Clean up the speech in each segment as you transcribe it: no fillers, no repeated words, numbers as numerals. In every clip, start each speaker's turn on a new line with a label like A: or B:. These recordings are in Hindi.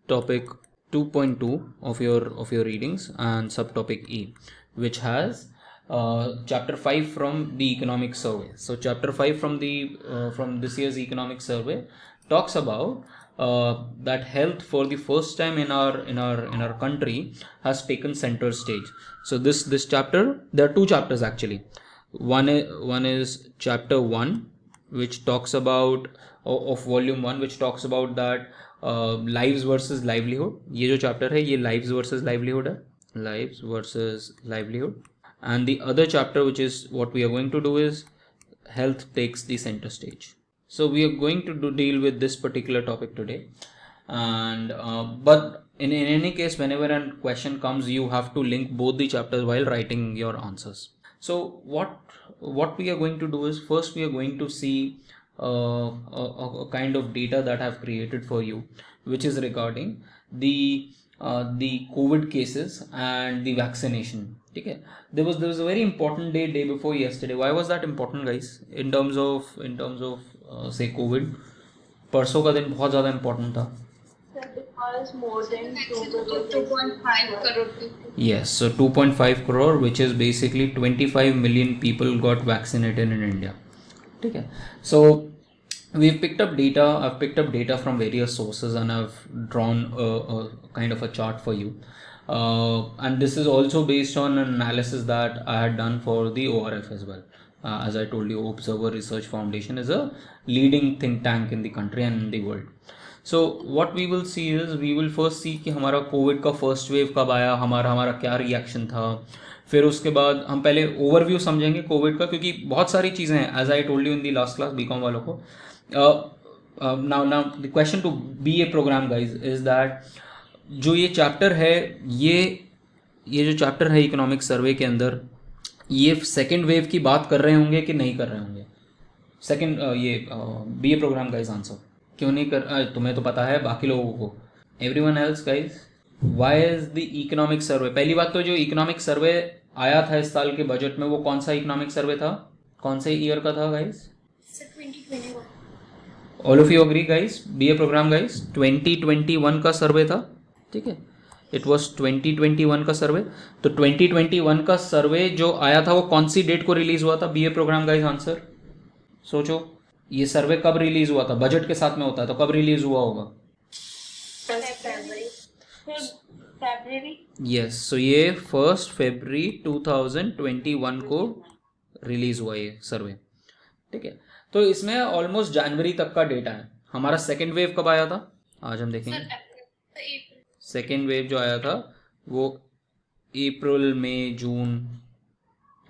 A: topic 2.2 of your readings and subtopic E, which has chapter 5 from the economic survey. So chapter 5 from this year's economic survey talks about that health for the first time in our country has taken center stage. So this chapter, there are two chapters actually. One is chapter 1, which talks about of volume 1, which talks about that lives versus livelihood. ये जो chapter है ये lives versus livelihood है, lives versus livelihood. And the other chapter, which is what we are going to do, is health takes the center stage. So we are going to deal with this particular topic today. And but in any case, whenever a question comes, you have to link both the chapters while writing your answers. So what we are going to do is, first we are going to see a kind of data that I have created for you, which is regarding the COVID cases and the vaccination. Okay, there was a very important day before yesterday. Why was that important, guys? In terms of say COVID, परसों का दिन बहुत ज़्यादा important था.
B: Because more than 2.5 crore people.
A: Yes, so 2.5 crore, which is basically 25 million people got vaccinated in India. Okay, so we've picked up data. I've picked up data from various sources and I've drawn a kind of a chart for you. And this is also based on an analysis that I had done for the ORF as well. As I told you, Observer Research Foundation is a leading think tank in the country and in the world. So what we will see is, we will first see कि हमारा कोविड का फर्स्ट वेव कब आया, हमारा क्या रिएक्शन था. फिर उसके बाद हम पहले ओवरव्यू समझेंगे कोविड का, क्योंकि बहुत सारी चीज़ें हैं, as I told you in the last class BCom वालों को. Now the question to B A program guys is that जो ये चैप्टर है, ये जो चैप्टर है इकोनॉमिक सर्वे के अंदर, ये सेकेंड वेव की बात कर रहे होंगे कि नहीं कर रहे होंगे. सेकेंड ये B A program guys answer क्यों नहीं कर, तुम्हें तो पता है, बाकी लोगों को, everyone else guys, why is the economic survey. पहली बात तो जो इकोनॉमिक सर्वे आया था इस साल के बजट में, वो कौन सा इकोनॉमिक सर्वे था, कौन से ईयर का था guys?
B: 2021.
A: All of you agree guys, B A program guys, 2021 का सर्वे था. ठीक है, इट वॉज 2021 का सर्वे. तो 2021 का सर्वे जो आया था वो कौन सी डेट को रिलीज हुआ था? B A program guys answer सोचो, ये सर्वे कब रिलीज हुआ था? बजट के साथ में होता है तो कब रिलीज हुआ होगा?
B: February.
A: यस, सो ये 1 फरवरी 2021 को रिलीज हुआ ये सर्वे. ठीक है, तो इसमें ऑलमोस्ट जनवरी तक का डेटा है. हमारा सेकेंड वेव कब आया था आज हम देखेंगे. सेकेंड वेव जो आया था वो अप्रैल मई जून,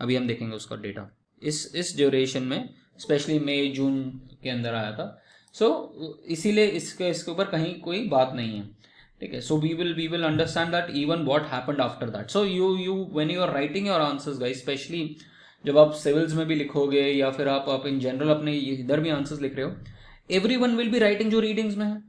A: अभी हम देखेंगे उसका डेटा. इस ड्यूरेशन में स्पेशली मई जून के अंदर आया था. सो इसीलिए इसके ऊपर कहीं कोई बात नहीं है. ठीक है, so we will understand that even what happened after that. So you when you are writing your answers guys, specially जब आप सिविल्स में भी लिखोगे या फिर आप इन जनरल अपने इधर भी आंसर्स लिख रहे हो, एवरीवन विल बी राइटिंग जो रीडिंग्स में है.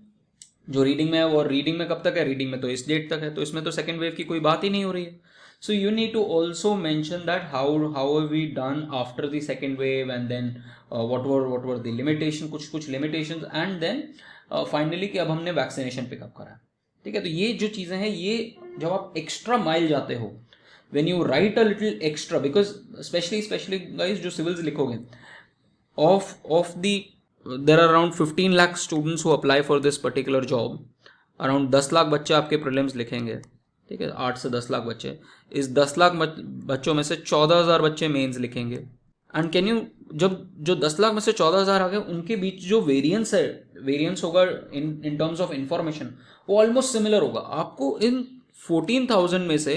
A: जो रीडिंग में है वो रीडिंग में कब तक है? रीडिंग में तो इस डेट तक है. तो इसमें तो सेकेंड वेव की कोई बात ही नहीं हो रही है. So you need to also mention that how have we done after the second wave, and then what were the limitation, कुछ limitations, and then finally कि अब हमने vaccination pick up करा. ठीक है, तो ये जो चीज़ें हैं, ये जब आप extra mile जाते हो, when you write a little extra, because especially guys जो civils लिखोगे, of the there are around 15 lakh students who apply for this particular job. around 10 lakh बच्चे आपके prelims लिखेंगे. ठीक है, 8 से 10 लाख बच्चे. इस 10 लाख बच्चों में से 14,000 बच्चे मेंस लिखेंगे. एंड कैन यू, जो 10 लाख में से 14,000 आ गए, उनके बीच जो वेरिएंस होगा इन टर्म्स ऑफ इंफॉर्मेशन, वो ऑलमोस्ट सिमिलर होगा. आपको इन 14,000 में से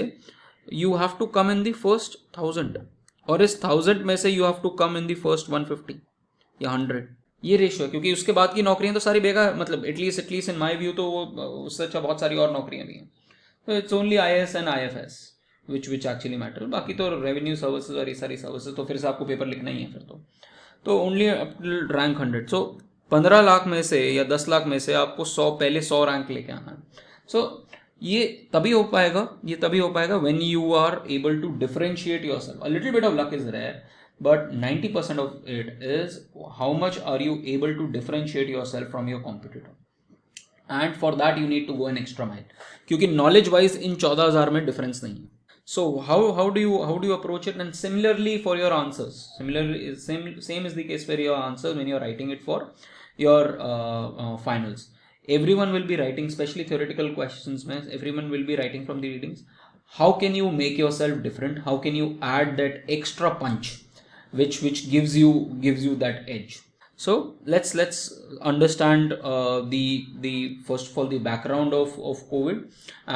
A: you have to come in the first 1000, और इस 1000 में से you have to come in the first 150 या 100. ये रेशियो है, क्योंकि उसके बाद की नौकरियां तो सारी बेकार, मतलब एटलीस्ट इन माई व्यू तो वो उससे अच्छा बहुत सारी और नौकरियां भी हैं. So it's only IS and IFS which actually matter. बाकी तो रेवेन्यू सर्विसेज और ये सारी सर्विसेज तो फिर से आपको पेपर लिखना ही है फिर तो ओनली रैंक 100. सो 15 लाख में से या 10 लाख में से आपको 100 रैंक लेके आना है. सो ये तभी हो पाएगा when you are able to differentiate yourself. A little bit of luck is rare, but 90% of it is how much are you able to differentiate yourself from your competitor. And for that you need to go an extra mile, क्योंकि नॉलेज वाइज इन 14,000 में डिफरेंस नहीं है. So how do you approach it? And similarly for your answers, same is the case for your answers when you're writing it for your finals. Everyone will be writing, especially theoretical questions mein, everyone will be writing from the readings. How can you make yourself different? How can you add that extra punch which gives you that edge? So let's understand the first of all the background of COVID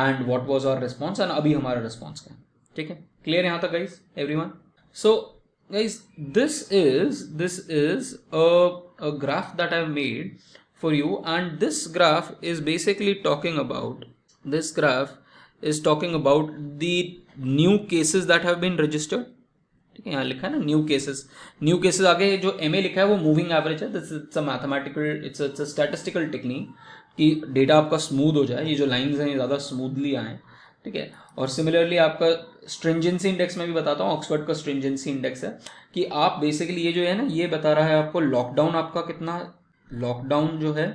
A: and what was our response and अभी हमारा response क्या है. ठीक है, क्लियर यहाँ तक guys everyone? So guys this is a graph that I've made for you, and this graph is basically talking about the new cases that have been registered. ठीक है, यहाँ लिखा है ना न्यू केसेस आगे जो MA लिखा है वो मूविंग एवरेज है. This it's a mathematical, it's a statistical technique कि डेटा आपका स्मूथ हो जाए, ये जो लाइंस हैं ये ज़्यादा स्मूथली आए. ठीक है, और सिमिलरली आपका स्ट्रिंजेंसी इंडेक्स में भी बताता हूँ, ऑक्सफोर्ड का स्ट्रिंजेंसी इंडेक्स है कि आप बेसिकली ये जो है ना ये बता रहा है आपको लॉकडाउन आपका कितना, लॉकडाउन जो है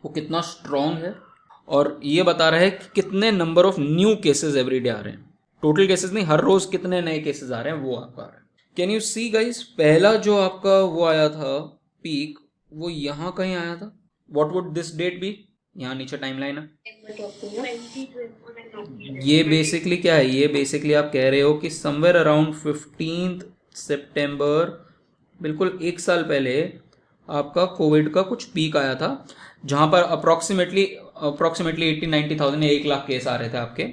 A: वो कितना स्ट्रॉन्ग है, और ये बता रहा है कि कितने number of new cases every day आ रहे हैं. टोटल केसेस नहीं, हर रोज कितने नए केसेस आ रहे हैं वो आपका आ रहा है. कैन यू सी गाइस, पहला जो आपका वो आया था पीक, वो यहाँ कहीं आया था. What would this date be? यहाँ नीचे टाइमलाइन है. ये बेसिकली क्या है, ये बेसिकली आप कह रहे हो कि समवेयर अराउंड 15 सितंबर, बिल्कुल एक साल पहले आपका कोविड का कुछ पीक आया था, जहाँ पर अप्रॉक्सीमेटली 80-90,000 या 1 लाख केस आ रहे थे आपके.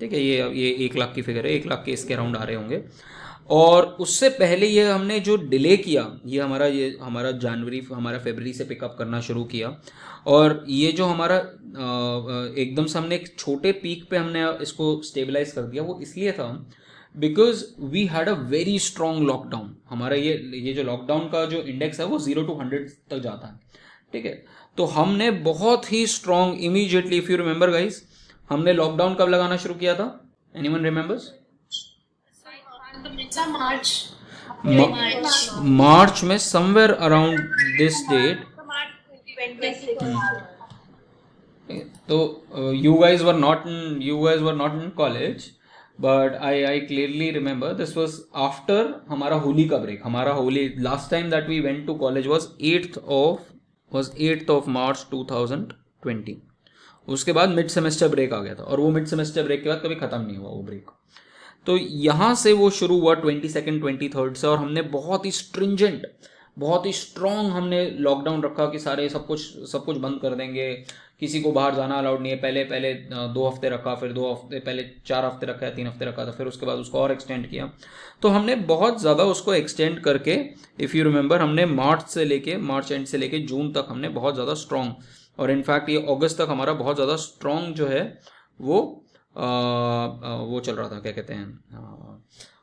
A: ठीक है, ये 1 लाख की फिगर है, 1 लाख केस के अराउंड आ रहे होंगे. और उससे पहले ये हमने जो डिले किया, ये हमारा जनवरी, हमारा फरवरी से पिकअप करना शुरू किया, और ये जो हमारा एकदम से हमने एक छोटे पीक पे हमने इसको स्टेबलाइज कर दिया, वो इसलिए था because we had a very strong lockdown. हमारा ये जो लॉकडाउन का जो इंडेक्स है वो 0 to 100 तक जाता है. ठीक है, तो हमने बहुत ही strong immediately, if you remember guys, हमने लॉकडाउन कब लगाना शुरू किया था? Anyone remembers? मार्च में, समवेयर अराउंड दिस डेट. तो you guys were not in college, but I clearly remember this was after हमारा होली का ब्रेक. हमारा Holi, last time that we went to college was 8th of March 2020. उसके बाद मिड सेमेस्टर ब्रेक आ गया था, और वो मिड सेमेस्टर ब्रेक के बाद कभी ख़त्म नहीं हुआ वो ब्रेक. तो यहाँ से वो शुरू हुआ 22nd 23rd से, और हमने बहुत ही स्ट्रिंजेंट, बहुत ही स्ट्रॉन्ग हमने लॉकडाउन रखा कि सारे सब कुछ बंद कर देंगे, किसी को बाहर जाना अलाउड नहीं है. पहले 2 हफ्ते रखा, फिर 2 हफ्ते, पहले 4 हफ्ते रखा है, 3 हफ्ते रखा था, फिर उसके बाद उसको और एक्सटेंड किया. तो हमने बहुत ज़्यादा उसको एक्सटेंड करके, इफ़ यू रिमेंबर, हमने मार्च एंड से लेके जून तक हमने बहुत ज़्यादा स्ट्रॉन्ग, और इनफैक्ट ये अगस्त तक हमारा बहुत ज़्यादा स्ट्रॉन्ग जो है वो चल रहा था, क्या कहते हैं,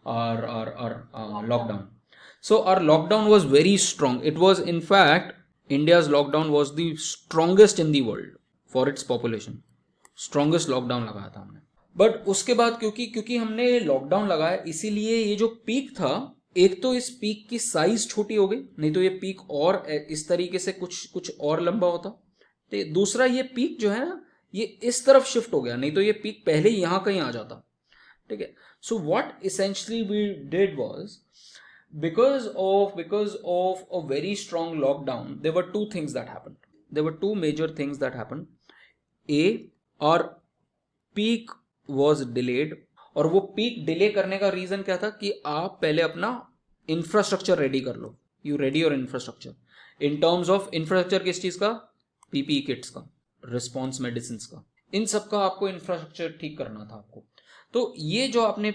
A: और lockdown. So our lockdown was very strong. It was, in fact, India's lockdown was the strongest in the world for its population. Strongest lockdown लगाया था हमने. बट उसके बाद क्योंकि हमने लॉकडाउन लगाया, इसीलिए ये जो पीक था, एक तो इस पीक की साइज छोटी हो गई, नहीं तो ये पीक और इस तरीके से कुछ और लंबा होता. तो दूसरा, ये पीक जो है ना ये इस तरफ शिफ्ट हो गया, नहीं तो ये पीक पहले ही यहाँ कहीं आ जाता. ठीक है, so what essentially we did was, because of a very strong lockdown, there were two things that happened. There were two major things that happened. A, our peak was delayed, और वो पीक डिले करने का रीजन क्या था कि आप पहले अपना इंफ्रास्ट्रक्चर रेडी कर लो. You ready your infrastructure in terms of infrastructure किस चीज का? PPE किट्स का, रिस्पॉन्स मेडिसिन का, इन सब का आपको इंफ्रास्ट्रक्चर ठीक करना था आपको. तो ये जो आपने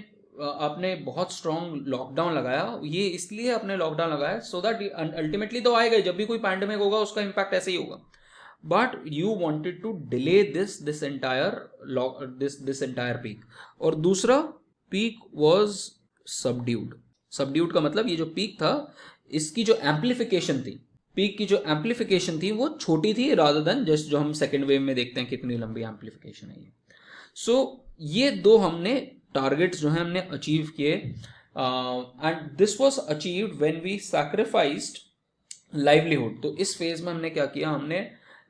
A: बहुत स्ट्रॉन्ग लॉकडाउन लगाया, ये इसलिए आपने लॉकडाउन लगाया सो दैट अल्टीमेटली तो आएगा, जब भी कोई पैंडेमिक होगा उसका इम्पैक्ट ऐसे ही होगा, but you wanted to delay this entire peak. और दूसरा, पीक वाज सबड्यूड का मतलब ये जो पीक था इसकी जो एम्पलीफिकेशन थी, पीक की जो एम्पलीफिकेशन थी वो छोटी थी, रादर देन जस्ट जो हम सेकेंड वेव में देखते हैं कितनी लंबी एम्पलीफिकेशन है ये. सो ये दो हमने टारगेट्स जो है हमने अचीव किए, and this was achieved when we sacrificed livelihood. तो इस फेज में हमने क्या किया, हमने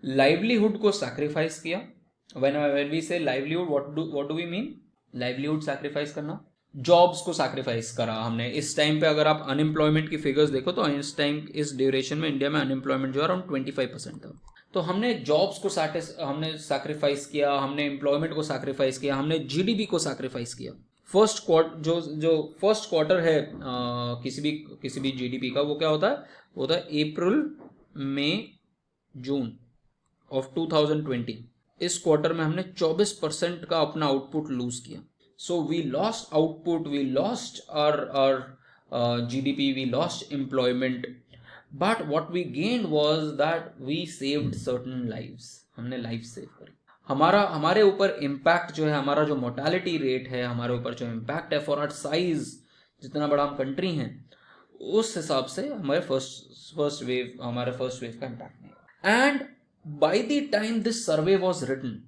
A: लाइवलीहुड को सैक्रिफाइस किया. When we say livelihood, what do we mean? Livelihood sacrifice करना, जॉब्स को सैक्रिफाइस करा हमने. इस टाइम पे अगर आप अनएम्प्लॉयमेंट की फिगर्स देखो तो इस टाइम, इस ड्यूरेशन में इंडिया में अनएम्प्लॉयमेंट जो है अराउंड 25% था. तो हमने जॉब्स को हमने सैक्रिफाइस किया, हमने एम्प्लॉयमेंट को सैक्रिफाइस किया, हमने जीडीपी को सैक्रिफाइस किया. जो फर्स्ट क्वार्टर है किसी भी जीडीपी का, वो क्या होता है? वो होता है अप्रैल, मई, जून ऑफ 2020. इस क्वार्टर में हमने 24% का अपना आउटपुट लूज किया. So we lost output, we lost our GDP, we lost employment, but what we gained was that we saved certain lives. हमने लाइफ सेव करी. हमारे ऊपर इम्पैक्ट जो है, हमारा जो मोर्टालिटी रेट है, हमारे ऊपर जो इम्पैक्ट है फॉर आवर साइज, जितना बड़ा हम कंट्री हैं, उस हिसाब से हमारे फर्स्ट वेव का इम्पैक्ट नहीं. And by the time this survey was written,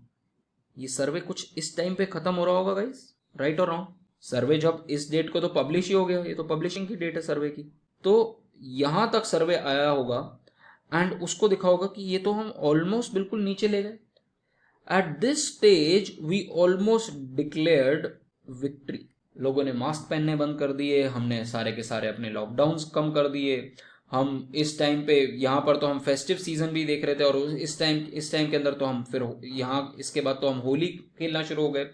A: ये सर्वे कुछ इस टाइम पे खत्म हो रहा होगा गाइस, राइट और रॉन्ग? सर्वे जब इस डेट को तो पब्लिश ही हो गया, ये तो पब्लिशिंग की डेट है सर्वे की. तो यहां तक सर्वे आया होगा एंड उसको दिखा होगा कि ये तो हम ऑलमोस्ट बिल्कुल नीचे ले गए. At this stage we almost declared victory. लोगों ने मास्क पहनने बंद कर दिए, हमने सारे के सारे अपने लॉकडाउन्स कम कर दिए. हम इस टाइम पे यहाँ पर तो हम फेस्टिव सीजन भी देख रहे थे, और इस टाइम के अंदर तो हम फिर यहाँ इसके बाद तो हम होली खेलना शुरू हो गए.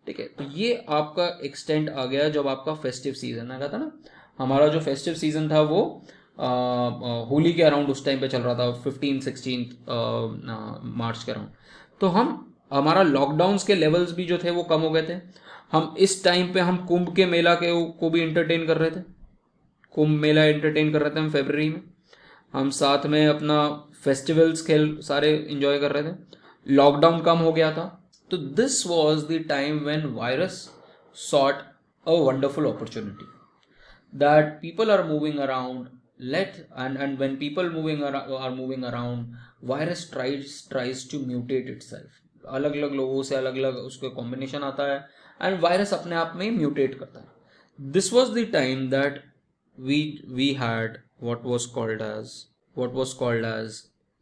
A: ठीक है, तो ये आपका एक्सटेंड आ गया जब आपका फेस्टिव सीजन आ गया था ना. हमारा जो फेस्टिव सीजन था वो होली के अराउंड उस टाइम पे चल रहा था, 15-16 मार्च के अराउंड. तो हमारा लॉकडाउन्स के लेवल्स भी जो थे वो कम हो गए थे. हम इस टाइम पे हम कुंभ के मेला को भी एंटरटेन कर रहे थे. कुंभ मेला एंटरटेन कर रहे थे हम फरवरी में. हम साथ में अपना फेस्टिवल्स सारे इंजॉय कर रहे थे. लॉकडाउन कम हो गया था. तो this was the time when virus sought a wonderful opportunity that people are moving around. And when people are moving around, virus tries to mutate itself. अलग अलग लोगों से अलग अलग उसका कॉम्बिनेशन आता है एंड वायरस अपने आप में म्यूटेट करता है. This was the time that we had what was called as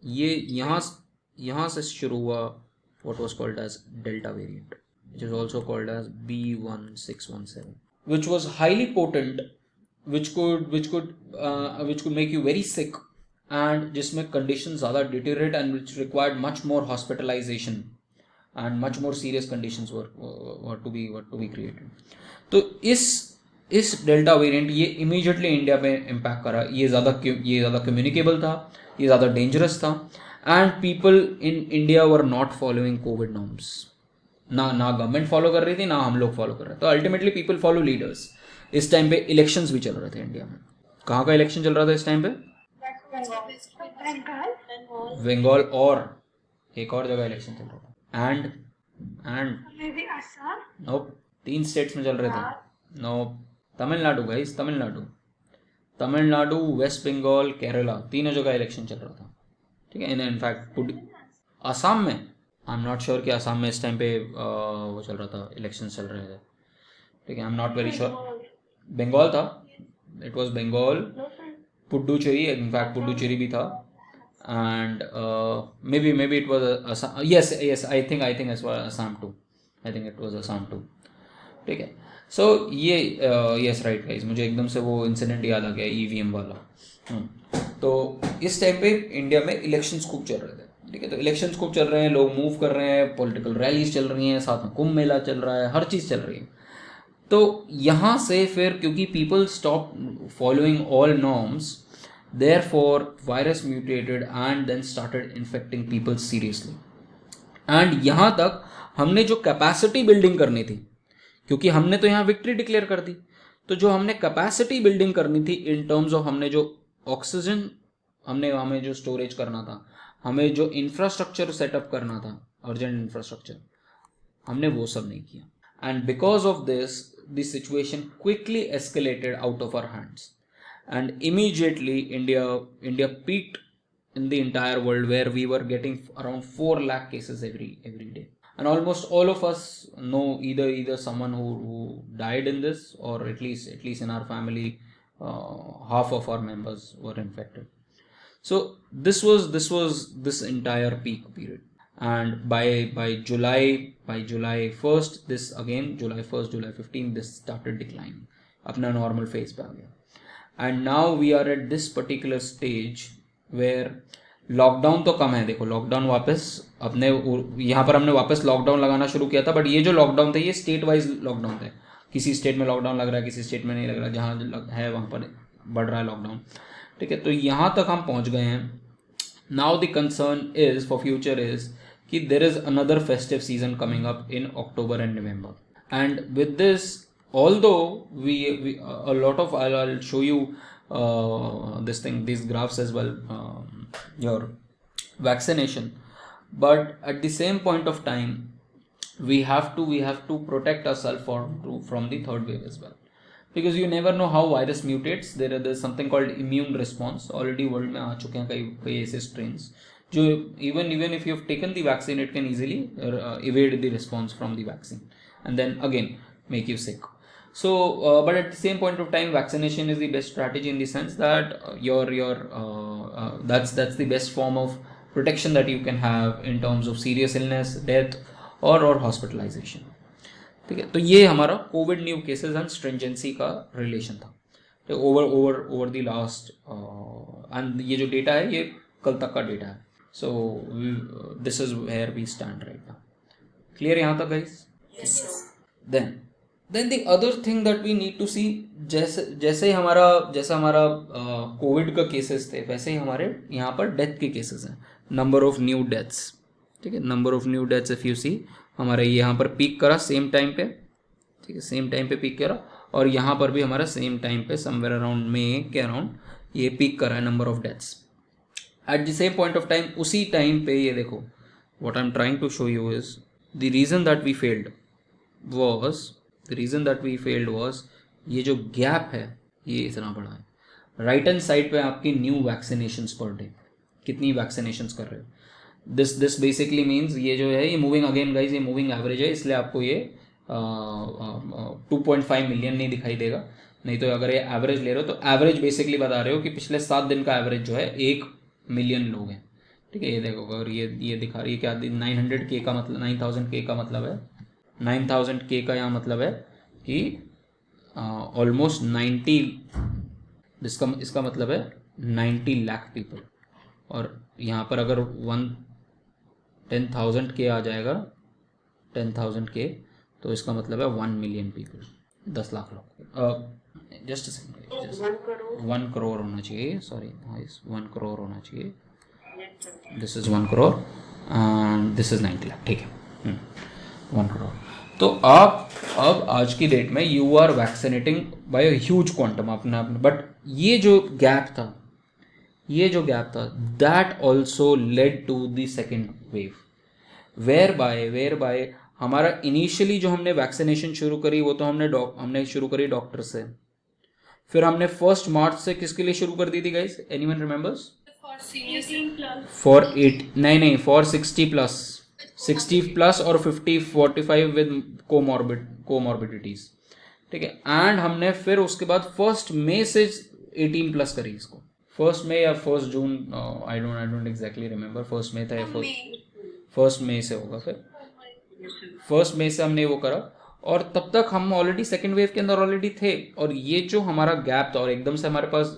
A: ये यहाँ से शुरू हुआ what was called as delta variant, which is also called as B1617, which was highly potent, which could make you very sick, and जिसमें conditions ज़्यादा deteriorate and which required much more hospitalization and much more serious conditions were to be created. तो इस डेल्टा वेरिएंट ये इमीडिएटली इंडिया पे इम्पैक्ट करा. ये ज़्यादा कम्युनिकेबल था, ये ज़्यादा डेंजरस था, and people in India were not following Covid norms. ना गवर्नमेंट फॉलो कर रही थी, ना हम लोग फॉलो कर रहे थे. तो अल्टीमेटली पीपल फॉलो लीडर्स. इस टाइम पे इलेक्शंस भी चल रहे थे इंडिया में. कहाँ का इलेक्शन चल रहा था इस टाइम पे? बंगाल और एक और जगह इलेक्शन चल रहा था. एंड नोप, 3 स्टेट्स में चल रहे थे. नोप, तमिलनाडु गाइस, तमिलनाडु, वेस्ट बंगाल, केरला, तीनों जगह इलेक्शन चल रहा था. ठीक है. इनफैक्ट आसाम में, आई एम नॉट श्योर कि आसाम में इस टाइम पे वो चल रहा था, इलेक्शन चल रहे थे. ठीक है, I am not very sure. Bengal था, it was Bengal, Puducherry, in fact Puducherry भी था, and maybe it was Assam. Yes I think Assam too. I think it was Assam too. ठीक है. सो ये यस राइट गाइस, मुझे एकदम से वो इंसिडेंट याद आ गया ईवीएम वाला. तो इस टाइम पे इंडिया में इलेक्शंस खूब चल रहे थे. ठीक है, तो इलेक्शंस खूब चल रहे हैं, लोग मूव कर रहे हैं, पॉलिटिकल रैलीज चल रही हैं, साथ में कुंभ मेला चल रहा है, हर चीज़ चल रही है. तो यहाँ से फिर क्योंकि people stop following all norms, therefore virus mutated and then started infecting people seriously. And यहाँ तक हमने जो कैपेसिटी बिल्डिंग करनी थी, क्योंकि हमने तो यहाँ विक्ट्री डिक्लेयर कर दी, तो जो हमने कैपेसिटी बिल्डिंग करनी थी इन टर्म्स ऑफ हमने जो ऑक्सीजन, हमें जो स्टोरेज करना था, हमें जो इंफ्रास्ट्रक्चर सेटअप करना था, अर्जेंट इंफ्रास्ट्रक्चर, हमने वो सब नहीं किया. And because of this the situation quickly escalated out of our hands, and immediately India peaked in the entire world, where we were getting around 4 lakh cases every day, and almost all of us know either someone who died in this, or at least in our family half of our members were infected. So this was this entire peak period, and by July 1st, this again July 1st, July 15th, this started declining, अपना normal phase पे आ गया. And now we are at this particular stage where lockdown तो कम है. देखो लॉकडाउन वापस अपने यहाँ पर हमने वापस लॉकडाउन लगाना शुरू किया था, बट ये जो लॉकडाउन था ये स्टेट वाइज लॉकडाउन था. किसी स्टेट में लॉकडाउन लग रहा है, किसी स्टेट में नहीं लग रहा. जहाँ है वहाँ पर बढ़ रहा है लॉकडाउन. ठीक है, तो यहाँ तक हम पहुँच गए हैं. Now the concern is for future is कि there is another festive season coming up in October and November, and with this although we a lot of I'll show you these graphs as well, your vaccination, but at the same point of time we have to protect ourselves from the third wave as well, because you never know how virus mutates. There's something called immune response. Already world में आ चुके हैं कई ऐसे strains जो even if you've taken the vaccine, it can easily evade the response from the vaccine and then again make you sick. So but at the same point of time, vaccination is the best strategy in the sense that that's the best form of protection that you can have in terms of serious illness, death or hospitalization. ठीक है, तो ये हमारा Covid new cases and stringency का रिलेशन था ओवर द लास्ट, एंड ये जो डेटा है ये कल तक का डेटा है. So this is where we stand right now. Clear यहाँ तक guys?
B: Yes, sir.
A: Then the other thing that we need to see, जैसे हमारा कोविड का केसेस थे वैसे ही हमारे यहाँ पर डेथ के केसेस हैं. नंबर ऑफ न्यू डेथ्स, ठीक है, number of new deaths if you see हमारे यहाँ पर पीक करा सेम टाइम पे. ठीक है, सेम टाइम पे पीक करा, और यहाँ पर भी हमारा सेम टाइम पे समवेयर अराउंड मई के अराउंड ये पीक करा है number of deaths. At the same point of time उसी टाइम पे ये देखो, what I am trying to show you is the reason that we failed was ये जो गैप है ये इतना बड़ा है. राइट हैंड साइड पे आपकी न्यू वैक्सीनेशंस पर डे, कितनी वैक्सीनेशंस कर रहे हो. दिस बेसिकली मीन्स ये जो है ये मूविंग अगेन गाइज, ये मूविंग एवरेज है, इसलिए आपको ये 2.5 मिलियन नहीं दिखाई देगा. नहीं तो अगर ये एवरेज ले रहे हो तो एवरेज बेसिकली बता रहे हो कि पिछले 7 दिन का एवरेज जो है 1 मिलियन लोग हैं. ठीक है, ये देखो अगर ये दिखा रही है क्या 900K का मतलब 9000K का मतलब है 9000K का यहाँ मतलब है कि ऑलमोस्ट 90, इसका मतलब है 90 लाख पीपल. और यहाँ पर अगर 10,000K आ जाएगा 10,000K तो इसका मतलब है 1 मिलियन पीपल, 10 लाख लोग. जस्ट 1 करोड़ होना चाहिए, सॉरी 1 करोड़ होना चाहिए. This is 1 crore and this is 90 lakh. ठीक है, 1 करोड़. तो आप अब आज की डेट में you are vaccinating by a huge quantum अपना, बट ये जो गैप था that also led to the second wave, where by हमारा इनिशियली जो हमने वैक्सीनेशन शुरू करी वो तो हमने शुरू करी डॉक्टर से. फिर हमने 1 मार्च से किसके लिए शुरू कर दी थी guys? Anyone remembers? For 60 plus और 45 विद कोमॉर्बिडिटीज. ठीक है, एंड हमने फिर उसके बाद 1 मई से 18 प्लस करी इसको. 1 मई या 1 जून, आई डोंट एग्जैक्टली रिमेंबर. 1 मई था या 1 मई से होगा. फिर 1 मई से हमने वो करा, और तब तक हम ऑलरेडी सेकेंड वेव के अंदर ऑलरेडी थे. और ये जो हमारा गैप था और एकदम से हमारे पास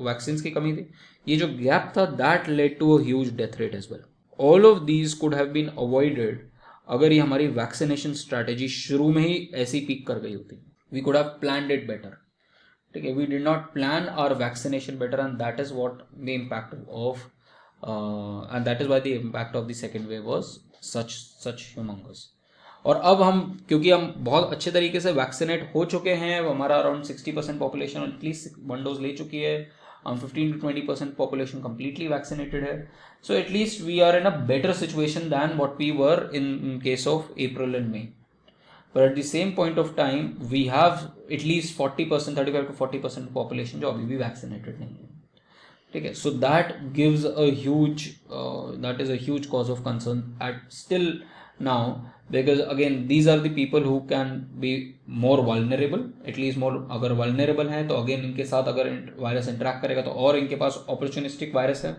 A: वैक्सीन की कमी थी, ये जो गैप था that led to a huge death rate as well. All of these could have been avoided अगर ये हमारी वैक्सीनेशन स्ट्रैटेजी शुरू में ही ऐसी पीक कर गई होती. We could have planned it better. ठीक है, we did not plan our vaccination better, and that is what the impact of and that is why the impact of the second wave was such humongous. और अब हम क्योंकि हम बहुत अच्छे तरीके से वैक्सीनेट हो चुके हैं, हमारा अराउंड 60% पॉपुलेशन एटलीस्ट 1 डोज ले चुकी है, हम 15 to 20% पॉपुलेशन कम्प्लीटली वैक्सीनेटेड है. So at least we are in a better situation than what we were in case of April and May. But at the same point of time we have at least 40%, 35 to 40% population जो अभी भी वैक्सीनेटेड नहीं है. ठीक है, so that gives a huge that is a huge cause of concern at still now because again these are the people who can be more vulnerable, at least more, अगर vulnerable हैं तो again इनके साथ अगर वायरस इंटरेक्ट करेगा तो और इनके पास opportunistic वायरस है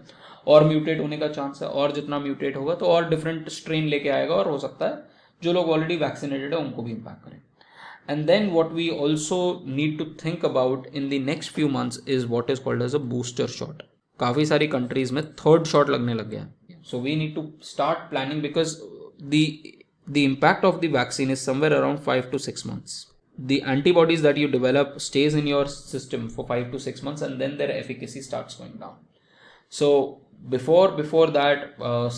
A: और म्यूटेट होने का चांस है, और जितना म्यूटेट होगा तो और डिफरेंट स्ट्रेन लेके आएगा और हो सकता है जो लोग ऑलरेडी वैक्सीनेटेड है उनको भी इम्पैक्ट करें. And then what we also need to think about in the next few months is what is called as a booster shot. काफ़ी सारी कंट्रीज में थर्ड शॉट लगने लग गया है. So we need to start planning because the impact of the vaccine is somewhere around 5 to 6 months. The antibodies that you develop stays in your system for 5 to 6 months and then their efficacy starts going down. So before that,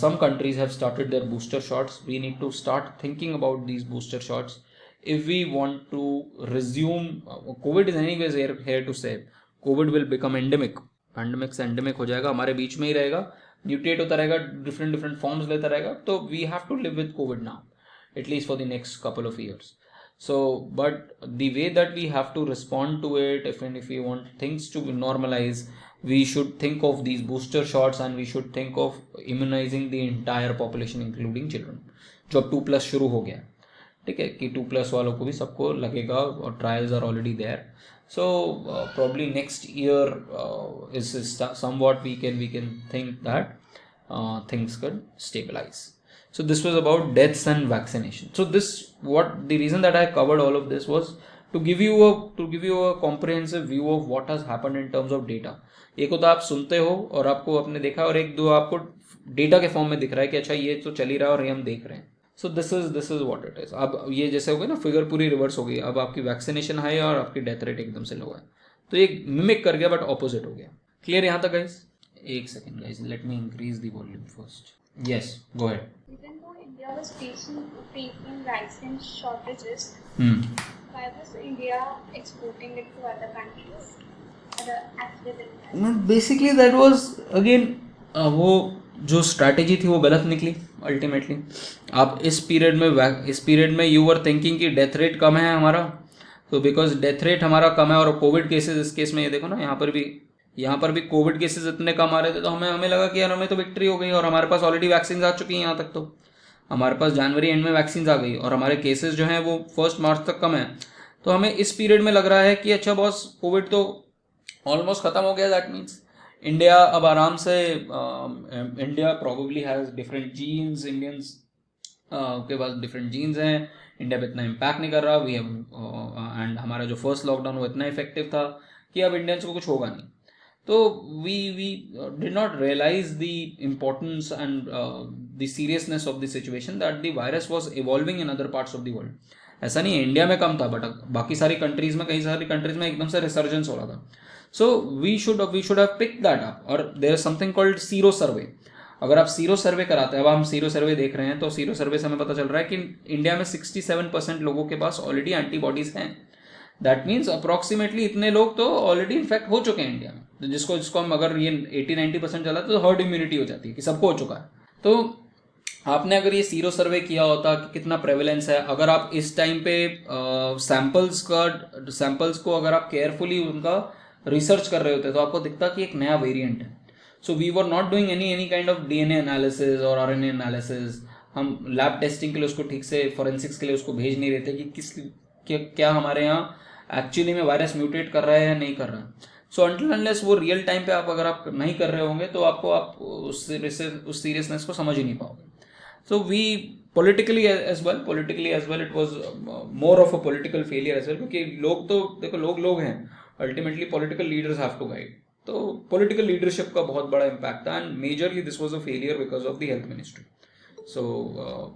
A: some countries have started their booster shots. We need to start thinking about these booster shots if we want to resume. COVID is anyways here to stay. COVID will become endemic. Pandemic से एंडेमिक हो जाएगा, हमारे बीच में ही रहेगा, म्यूटेट होता रहेगा, डिफरेंट फॉर्म्स लेता रहेगा. तो we have to live with Covid now, at least for the next couple of years. So but the way that we have to respond to it, if we want things to normalize, we should think of these booster shots and we should think of immunizing the entire population including children. जो अब 2+ शुरू हो गया, ठीक है, कि 2+ वालों को भी सबको लगेगा और trials are already there. So probably next year is somewhat we can think that things could stabilize. So this was about deaths and vaccination. So the reason that I covered all of this was to give you a comprehensive view of what has happened in terms of data. एक होता आप सुनते हो और आपको आपने देखा, और एक दो आपको डेटा के फॉर्म में दिख रहा है कि अच्छा ये तो चल ही रहा है और ये हम देख रहे हैं. सो this is what it is. अब ये जैसे हो गया ना, फिगर पूरी रिवर्स हो गई. अब आपकी वैक्सीनेशन हाई है और आपकी डेथ रेट एकदम से लो है. तो ये मिमिक कर गया बट ऑपोजिट हो गया. क्लियर यहाँ तक गाइस? एक second guys, let me increase the volume first. Yes, go ahead.
B: Even though India was facing vaccine shortages, why was India exporting it to other countries?
A: Basically that was again वो जो स्ट्रैटेजी थी वो गलत निकली अल्टीमेटली. आप इस पीरियड में यू वर थिंकिंग कि डेथ रेट कम है हमारा, तो बिकॉज डेथ रेट हमारा कम है और कोविड केसेस, इस केस में ये देखो ना, यहाँ पर भी कोविड केसेस इतने कम आ रहे थे तो हमें लगा कि यार हमें तो विक्ट्री हो गई और हमारे पास ऑलरेडी वैक्सीन आ चुकी हैं. यहाँ तक तो हमारे पास जनवरी एंड में वैक्सीन आ गई और हमारे केसेस जो हैं वो 1 मार्च तक कम है. तो हमें इस पीरियड में लग रहा है कि अच्छा बॉस कोविड तो ऑलमोस्ट ख़त्म हो गया. दैट मीन्स इंडिया अब आराम से, India probably has different genes, Indians के पास डिफरेंट जीन्स हैं, इंडिया पे इतना इम्पैक्ट नहीं कर रहा. वी एंड हमारा जो फर्स्ट लॉकडाउन वो इतना इफेक्टिव था कि अब इंडियंस को कुछ होगा नहीं. तो we did not realise the importance and the seriousness of the situation that the virus was evolving in other parts of the world. ऐसा नहीं है इंडिया में कम था, बट बाकी सारी कंट्रीज में, कई सारी कंट्रीज में एकदम से रिसर्जेंस हो रहा था. So we should have pick that up. और there is something called sero survey. अगर आप सीरो सर्वे कराते हैं, अब हम सीरो सर्वे देख रहे हैं, तो सीरो सर्वे से हमें पता चल रहा है कि इंडिया में 67% लोगों के पास ऑलरेडी एंटीबॉडीज हैं. दैट मीन्स अप्रॉक्सीमेटली इतने लोग तो ऑलरेडी इन्फेक्ट हो चुके हैं इंडिया में. तो जिसको हम, अगर ये 80-90% चला तो हर्ड इम्यूनिटी हो जाती है कि सबको हो चुका है. तो आपने अगर ये सीरो सर्वे किया होता कि कितना प्रेवलेंस है, अगर आप इस टाइम पे सैम्पल्स को अगर आप केयरफुली उनका रिसर्च कर रहे होते तो आपको दिखता कि एक नया वेरिएंट है. So we were not doing any kind of DNA analysis और RNA एनालिसिस. हम लैब टेस्टिंग के लिए उसको ठीक से, फॉरेंसिक्स के लिए उसको भेज नहीं रहे थे कि क्या हमारे यहाँ एक्चुअली में वायरस म्यूटेट कर रहा है या नहीं कर रहा है. सो अनटिल अनलेस वो रियल टाइम पे अगर आप नहीं कर रहे होंगे तो आप उस सीरियसनेस को समझ ही नहीं पाओगे. So we politically as well it was more of a political failure as well, क्योंकि लोग तो देखो लोग हैं, ultimately political leaders have to guide. तो political leadership का बहुत बड़ा impact था, and majorly this was a failure because of the health ministry. So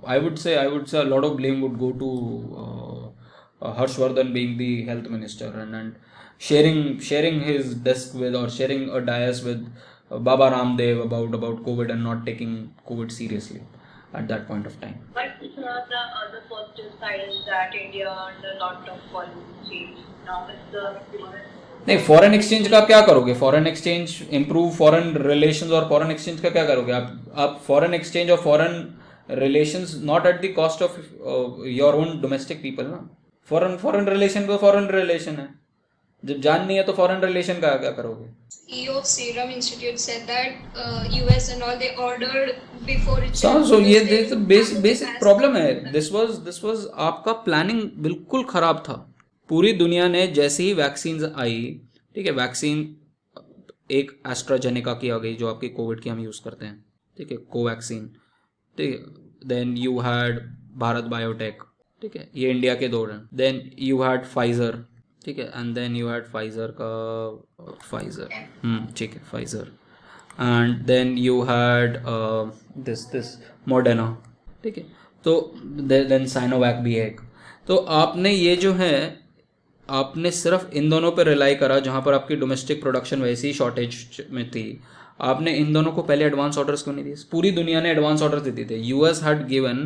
A: I would say a lot of blame would go to Harshvardhan being the health minister and sharing his desk with, or sharing a dais with Baba Ramdev about COVID and not taking COVID seriously at that point of time.
B: But the other positive side is that India earned a lot of foreign exchange. Now with the
A: नहीं, फॉरेन एक्सचेंज का आप क्या करोगे? Foreign exchange improve foreign relations, और फॉरेन एक्सचेंज का क्या करोगे आप फॉरेन एक्सचेंज और foreign relations not at the cost of your own domestic people ना. फॉरेन रिलेशन तो फॉरेन रिलेशन है. जब जान नहीं है तो फॉरेन रिलेशन का क्या करोगे?
B: CEO of Serum Institute said that US and all they ordered before it.
A: So ये बेसिक प्रॉब्लम है. दिस वाज आपका प्लानिंग बिल्कुल खराब था. पूरी दुनिया ने जैसे ही वैक्सीन आई, ठीक है, वैक्सीन एक एस्ट्राजेनेका की आ गई जो आपकी कोविड की हम यूज़ करते हैं, ठीक है, कोवैक्सीन, ठीक है. Then you had Bharat Biotech, ठीक है, ये इंडिया के दो हैं. देन यू हैड फाइजर, ठीक है, and then you had Pfizer का फाइजर, ठीक है, Pfizer, and then you had this Moderna, ठीक है. तो देन साइनोवैक भी है एक. तो आपने ये जो है आपने सिर्फ इन दोनों पर रिलाई करा जहाँ पर आपकी डोमेस्टिक प्रोडक्शन वैसे ही शॉर्टेज में थी. आपने इन दोनों को पहले एडवांस ऑर्डर्स क्यों नहीं दिए? पूरी दुनिया ने एडवांस ऑर्डर दे दिए थे. US had given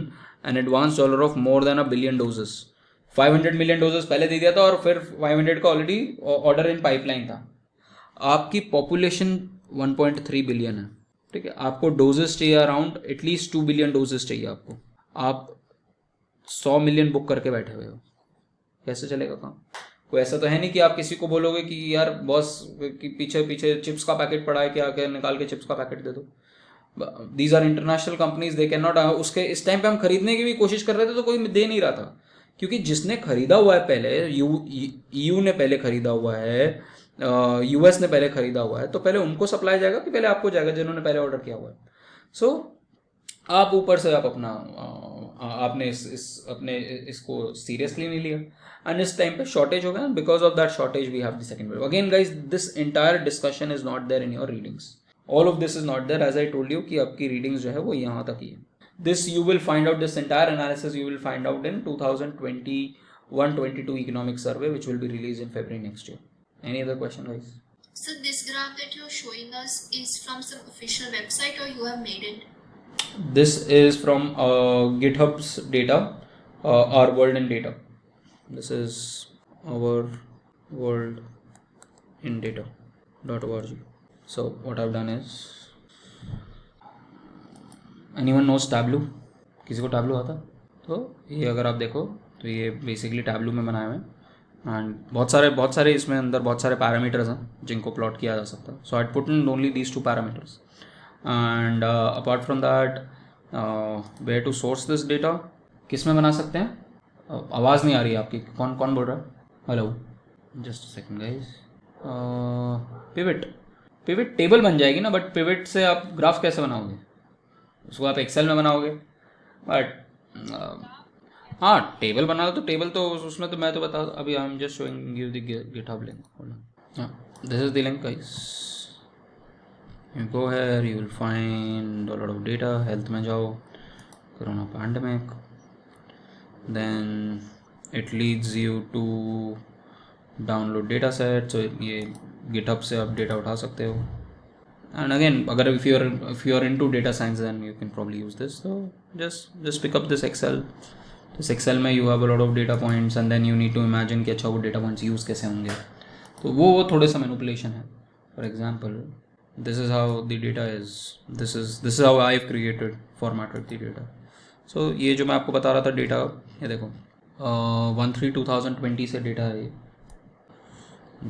A: an advance order of more than 1 billion doses. 500 million doses पहले दे दिया था और फिर 500 का ऑलरेडी ऑर्डर इन पाइपलाइन था. आपकी पॉपुलेशन 1.3 बिलियन है, ठीक है. आपको डोजेस चाहिए अराउंड एटलीस्ट 2 बिलियन डोजेस चाहिए आपको. आप 100 मिलियन बुक करके बैठे हुए हो. कैसे चलेगा काम? कोई ऐसा तो है नहीं कि आप किसी को बोलोगे कि यार बॉस कि पीछे पीछे चिप्स का पैकेट पड़ा है, क्या क्या निकाल के चिप्स का पैकेट दे दो. These are international companies, they can not. उसके इस टाइम पे हम खरीदने की भी कोशिश कर रहे थे तो कोई दे नहीं रहा था, क्योंकि जिसने खरीदा हुआ है पहले, EU ने पहले खरीदा हुआ है, US ने पहले खरीदा हुआ है, तो पहले उनको सप्लाई जाएगा कि पहले आपको जाएगा जिन्होंने पहले ऑर्डर किया हुआ है. सो आप ऊपर से आप अपना आपने अपने इसको सीरियसली नहीं लिया एंड इस टाइम पे शॉर्टेज हो गया. Because of that shortage we have the second wave. Again guys, this entire discussion is not there in your readings. All of this is not there. As I told you कि आपकी रीडिंग्स जो है वो यहाँ तक ही है. This you will find out, this entire analysis you will find out in 2021-22 economic survey which will be released in February next year. Any other question, guys?
C: So this graph that you're showing us is from some official website or you have made it?
A: This is from GitHub's data, our world in data. This is our world in data.org. So what I've done is, anyone knows Tableau? किसी को Tableau आता? तो ये अगर आप देखो तो ये बेसिकली Tableau में बनाए हुए हैं एंड बहुत सारे इसमें अंदर बहुत सारे पैरामीटर्स हैं जिनको प्लॉट किया जा सकता है. So I put in only these 2 parameters. And apart from that, where to source this data, किस में बना सकते हैं? आवाज़ नहीं आ रही है आपकी. कौन बोल रहा है? Hello, just second guys. Pivot table बन जाएगी ना, बट पिवट से आप ग्राफ कैसे बनाओगे? उसको आप एक्सेल में बनाओगे. बट हाँ, टेबल बना लो तो टेबल तो उसमें तो मैं तो बता अभी I am just showing you the GitHub link. This is the link guys. You go here, you will find a lot of data. Health में जाओ, corona pandemic, then it leads you to download data set. So ये GitHub से आप डेटा उठा सकते हो. And again, अगर if you are into data science, then you can probably use this. So just pick up this Excel. this Excel में you have a lot of data points and then you need to imagine कि अच्छा वो data points use कैसे होंगे. तो वो थोड़े सा manipulation है. For example, this is how the data is. This is how I've formatted the data. So ये जो मैं आपको बता रहा था डेटा, ये देखो 1/3/2020 से डेटा है.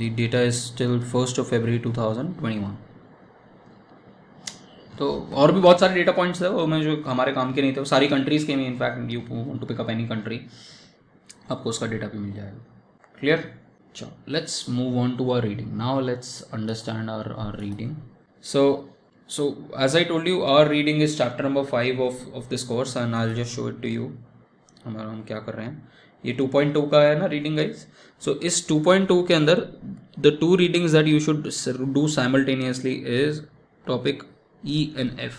A: The data is still 1st of February 2021. तो और भी बहुत सारे डेटा पॉइंट्स है वो में जो हमारे काम के नहीं थे, वो सारी कंट्रीज़ के में. In fact you want to pick up any country, आपको उसका डेटा भी मिल जाएगा. क्लियर? चलो, let's move on to our reading. Now let's understand our reading. So as I told you, our reading is chapter number 5 of this course and I'll just show it to you. हम क्या कर रहे हैं, ये 2.2 का है ना रीडिंग गाइस. सो इस 2.2 के अंदर the 2 readings that you should do simultaneously is topic E and F.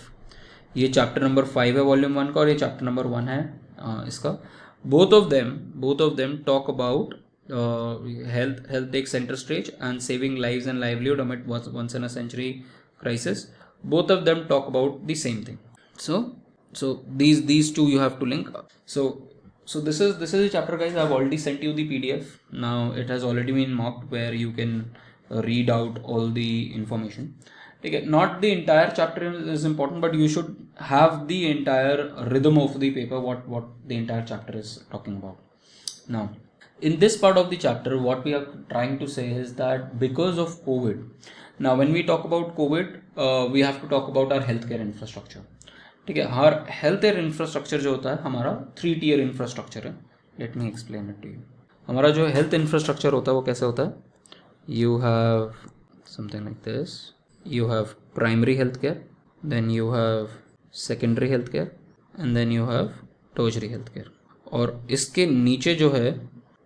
A: ये चैप्टर नंबर 5 है वॉल्यूम 1 का और ये चैप्टर नंबर 1 है इसका. both of them talk about health takes center stage and saving lives and livelihood amid once in a century crisis. Both of them talk about the same thing. So these two you have to link. So this is a chapter guys. I've already sent you the PDF. Now it has already been mocked where you can read out all the information. Okay, not the entire chapter is important, but you should have the entire rhythm of the paper, what the entire chapter is talking about. Now in this part of the chapter, what we are trying to say is that because of COVID, now when we talk about COVID, we have to talk about our healthcare infrastructure. ठीक है, हर हेल्थ केयर इंफ्रास्ट्रक्चर जो होता है हमारा 3 tier इंफ्रास्ट्रक्चर है. Let me explain it to you. हमारा जो हेल्थ इंफ्रास्ट्रक्चर होता है वो कैसे होता है? You have something like this. You have primary health care, then you have secondary health care, and then you have tertiary health care. और इसके नीचे जो है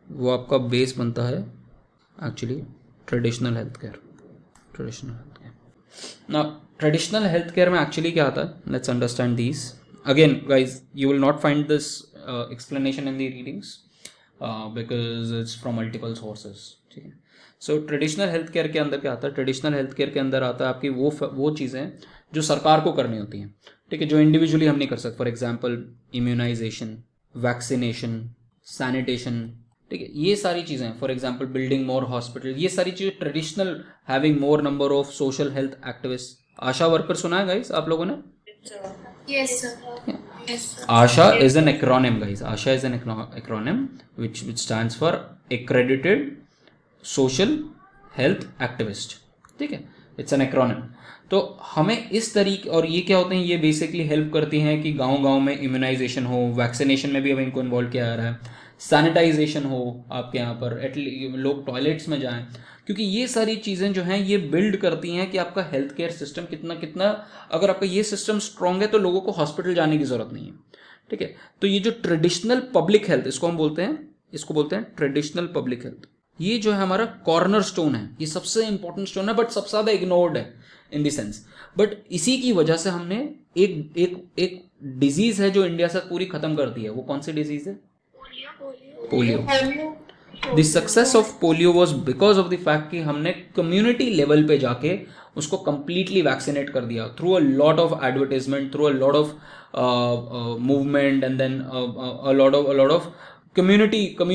A: वो आपका बेस बनता है actually traditional health care. Traditional health care. Now traditional health care में एक्चुअली क्या आता है? Let's understand these. Again guys, you will not find this explanation in the readings because it's from multiple sources. ठीक है. सो ट्रेडिशनल हेल्थ केयर के अंदर क्या आता है? ट्रेडिशनल हेल्थ केयर के अंदर आता है आपकी वो चीज़ें जो सरकार को करनी होती हैं. ठीक है, जो इंडिविजुअली हम नहीं कर सकते. For example immunization, vaccination, sanitation. ठीक है, ये सारी चीज़ें. For example building more hospital, ये सारी चीज़ें traditional. Having more number of social health activist. ASHA worker सुना है गाइस आप लोगों ने?
C: Yes, sir. Yes, sir.
A: ASHA is an acronym, guys. ASHA is an acronym which stands for Accredited Social Health Activist. ठीक है, इट्स एन acronym. तो हमें इस तरीके, और ये क्या होते हैं, ये बेसिकली हेल्प करती हैं कि गांव-गांव में इम्यूनाइजेशन हो, वैक्सीनेशन में भी अब इनको इन्वॉल्व किया जा रहा है, सैनिटाइजेशन हो आपके यहाँ पर, एटलीस्ट लोग टॉयलेट्स में जाएं, क्योंकि ये सारी चीज़ें जो हैं ये बिल्ड करती हैं कि आपका हेल्थ केयर सिस्टम कितना अगर आपका ये सिस्टम स्ट्रॉन्ग है तो लोगों को हॉस्पिटल जाने की ज़रूरत नहीं है. ठीक है, तो ये जो ट्रेडिशनल पब्लिक हेल्थ, इसको बोलते हैं ट्रेडिशनल पब्लिक हेल्थ. ये जो है हमारा कॉर्नर स्टोन है, ये सबसे इंपॉर्टेंट स्टोन है, बट सबसे ज़्यादा इग्नोर्ड है इन द सेंस. बट इसी की वजह से हमने एक डिजीज़ है जो इंडिया से पूरी ख़त्म कर दी है. वो कौन सी डिजीज़ है? Polio. The success of polio was because of the fact कि हमने कम्युनिटी लेवल पे जाके उसको कंप्लीटली वैक्सीनेट कर दिया through a lot of advertisement, through a lot of movement, and then a lot of community क्या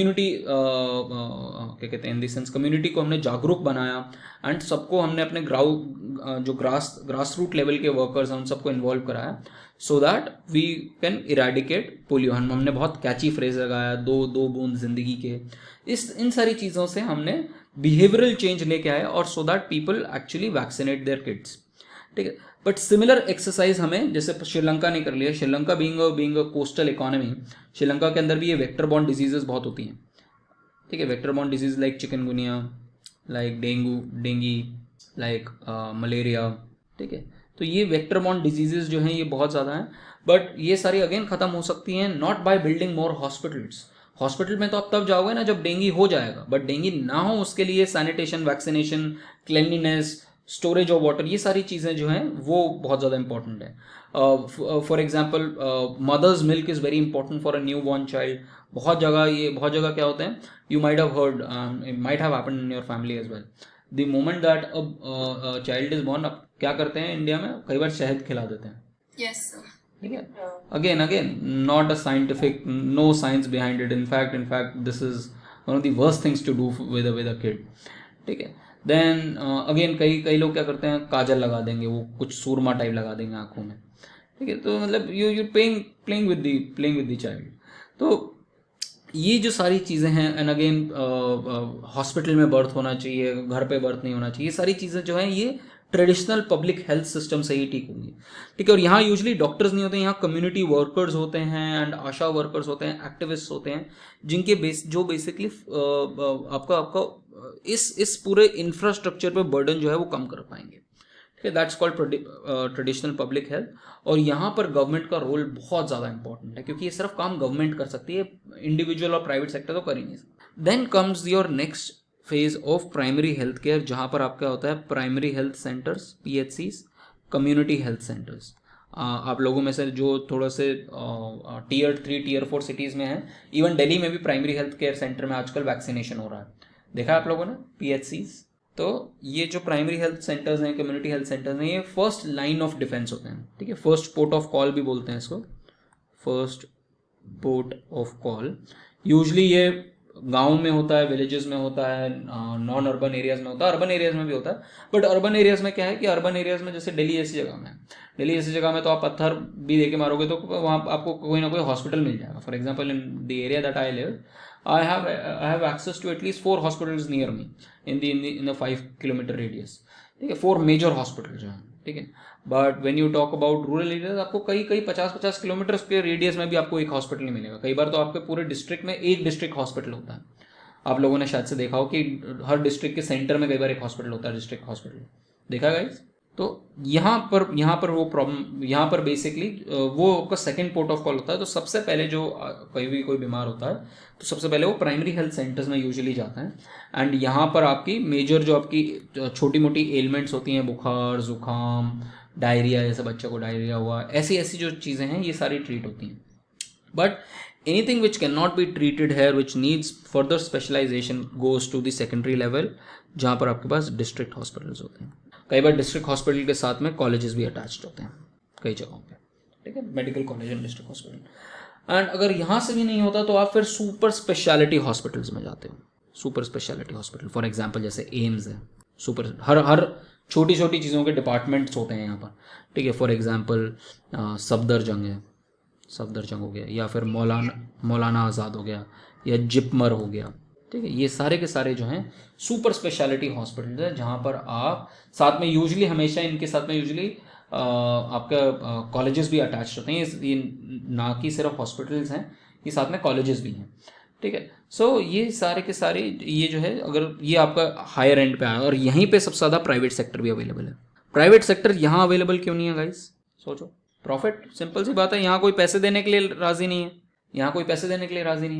A: कहते हैं इन द सेंस, कम्युनिटी को हमने जागरूक बनाया, एंड सबको हमने अपने जो ग्रास रूट लेवल के वर्कर्स हैं उन सबको इन्वॉल्व कराया, so that we can eradicate polio. हमने बहुत कैची फ्रेज लगाया, दो बूंद जिंदगी के. इन सारी चीज़ों से हमने बिहेवियरल चेंज लेके आए, और so that people actually vaccinate their kids. ठीक है, बट सिमिलर एक्सरसाइज हमें जैसे श्रीलंका ने कर लिया. Sri Lanka being a coastal economy, Sri Lanka के अंदर भी ये वेक्टर बॉर्न डिजीजेस बहुत होती हैं. ठीक है, vector borne disease like chikungunya, like dinghy, like malaria. ठीक है, तो ये वेक्टर बॉर्न डिजीजेस जो हैं ये बहुत ज़्यादा हैं, बट ये सारी अगेन ख़त्म हो सकती हैं not by building more hospitals. Hospital में तो आप तब जाओगे ना जब डेंगी हो जाएगा, बट डेंगी ना हो उसके लिए sanitation, vaccination, cleanliness, storage of water, ये सारी चीज़ें जो हैं वो बहुत ज़्यादा इंपॉर्टेंट है. For example mother's milk is very important for a new born child. बहुत जगह क्या होते हैं, you might have heard, it might have happened in your family as well. The moment that a child is born, अब क्या करते हैं इंडिया में, कई बार शहद खिला देते हैं.
C: Yes, sir.
A: ठीक है, again not a scientific, no science behind it. In fact this is one of the worst things to do with a kid. ठीक है, देन अगेन कई लोग क्या करते हैं, काजल लगा देंगे, वो कुछ सूरमा टाइप लगा देंगे आंखों में. ठीक है, तो मतलब you playing with the child. तो ये जो सारी चीज़ें हैं, एंड अगेन हॉस्पिटल में बर्थ होना चाहिए, घर पे बर्थ नहीं होना चाहिए, ये सारी चीज़ें जो हैं ये ट्रेडिशनल पब्लिक हेल्थ सिस्टम से ही ठीक होंगी. ठीक है, और यहाँ यूजुअली डॉक्टर्स नहीं होते, यहाँ कम्युनिटी वर्कर्स होते हैं, एंड आशा वर्कर्स होते हैं, एक्टिविस्ट होते हैं, जिनके जो बेसिकली आपका इस पूरे इंफ्रास्ट्रक्चर पे बर्डन जो है वो कम कर पाएंगे. ठीक है, that's called traditional public health. और यहाँ पर गवर्नमेंट का रोल बहुत ज़्यादा इंपॉर्टेंट है, क्योंकि ये सिर्फ काम गवर्नमेंट कर सकती है, इंडिविजुअल और प्राइवेट सेक्टर तो कर ही नहीं सकता. Then comes your next phase of primary health care, जहाँ पर आपका होता है primary health centres, PHCs, community health centres. आप लोगों में से जो थोड़ा से Tier 3 Tier 4 सिटीज़ में हैं, इवन दिल्ली में भी प्राइमरी हेल्थ केयर सेंटर में आजकल वैक्सीनेशन हो रहा है. देखा आप लोगों ने PHCs. तो ये जो प्राइमरी हेल्थ सेंटर्स हैं, कम्युनिटी हेल्थ सेंटर्स हैं, ये फर्स्ट लाइन ऑफ डिफेंस होते हैं. ठीक है, फर्स्ट पोर्ट ऑफ कॉल भी बोलते हैं इसको, first port of call. Usually ये गांव में होता है, विलेजेस में होता है, नॉन अर्बन एरियाज में होता है, अर्बन एरियाज में भी होता है। बट अर्बन एरियाज में क्या है कि अर्बन एरियाज में जैसे दिल्ली ऐसी जगह में, दिल्ली ऐसी जगह में तो आप पत्थर भी दे के मारोगे तो वहाँ आपको कोई ना कोई हॉस्पिटल मिल जाएगा। For example in the area that I live, I have access to at least 4 hospitals near me in the 5 kilometer radius, ठीक है, 4 मेजर हॉस्पिटल जो हैं, ठीक है। But when you talk about rural areas, आपको कई 50 किलोमीटर के रेडियस में भी आपको एक हॉस्पिटल नहीं मिलेगा। कई बार तो आपके पूरे डिस्ट्रिक्ट में एक डिस्ट्रिक्ट हॉस्पिटल होता है। आप लोगों ने शायद से देखा हो कि हर डिस्ट्रिक्ट के सेंटर में कई बार एक हॉस्पिटल होता है, डिस्ट्रिक्ट हॉस्पिटल, देखा गाइस। तो यहाँ पर वो प्रॉब्लम, यहाँ पर बेसिकली वो आपका सेकंड पोर्ट ऑफ कॉल होता है। तो सबसे पहले जो कोई बीमार होता है तो सबसे पहले वो प्राइमरी हेल्थ सेंटर्स में यूजुअली जाता है। एंड यहाँ पर आपकी मेजर जो आपकी छोटी मोटी एलिमेंट्स होती हैं, बुखार, जुकाम, डायरिया, जैसे बच्चे को डायरिया हुआ, ऐसी जो चीज़ें हैं ये सारी ट्रीट होती हैं। But anything which cannot be treated here, which needs further specialization, goes to the secondary level, जहाँ पर आपके पास डिस्ट्रिक्ट हॉस्पिटल्स होते हैं। कई बार डिस्ट्रिक्ट हॉस्पिटल के साथ में कॉलेजेस भी अटैच्ड होते हैं कई जगहों पे, ठीक है, medical college and district hospital. And अगर यहाँ से भी नहीं होता तो आप फिर सुपर स्पेशलिटी हॉस्पिटल्स में जाते हो। Super speciality hospital for example जैसे एम्स है, सुपर हर छोटी चीज़ों के डिपार्टमेंट्स होते हैं यहाँ पर, ठीक है। फॉर एग्जाम्पल सफदरजंग है, सफदरजंग हो गया, या फिर मौलाना आज़ाद हो गया, या जिपमर हो गया, ठीक है। ये सारे के सारे जो हैं सुपर स्पेशलिटी हॉस्पिटल है, जहाँ पर आप साथ में यूजुअली हमेशा इनके साथ में यूजुअली आपका कॉलेजेस भी अटैच होते हैं। ये ना कि सिर्फ हॉस्पिटल्स हैं, ये साथ में कॉलेजेस भी हैं, ठीक है। सो ये सारे के सारे ये जो है, अगर ये आपका हायर एंड पे आया, और यहीं पे सबसे ज़्यादा प्राइवेट सेक्टर भी अवेलेबल है। प्राइवेट सेक्टर यहाँ अवेलेबल क्यों नहीं है गाइस? सोचो, प्रॉफिट, सिंपल सी बात है। यहाँ कोई पैसे देने के लिए राजी नहीं है,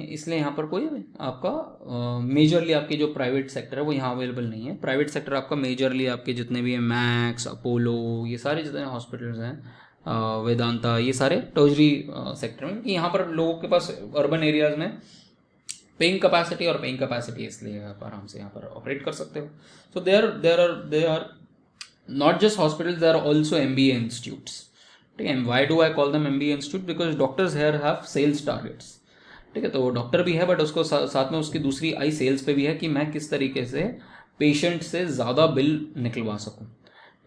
A: इसलिए यहाँ पर कोई आपका मेजरली आपकी जो प्राइवेट सेक्टर है वो यहाँ अवेलेबल नहीं है। प्राइवेट सेक्टर आपका मेजरली आपके जितने भी हैं, मैक्स, अपोलो, ये सारे जितने हॉस्पिटल्स हैं, वेदांता, ये सारे टर्शरी सेक्टर में, कि यहाँ पर लोगों के पास अर्बन एरियाज में पेइंग कैपेसिटी इसलिए आप आराम से यहाँ पर ऑपरेट कर सकते हो। So they are not just hospitals, they are also MBA institutes, ठीक है। Why do I call them MBA institute? Because doctors here have sales targets, ठीक है। तो वो डॉक्टर भी है, बट उसको साथ में उसकी दूसरी आई सेल्स पे भी है कि मैं किस तरीके से पेशेंट से ज़्यादा बिल निकलवा सकूं,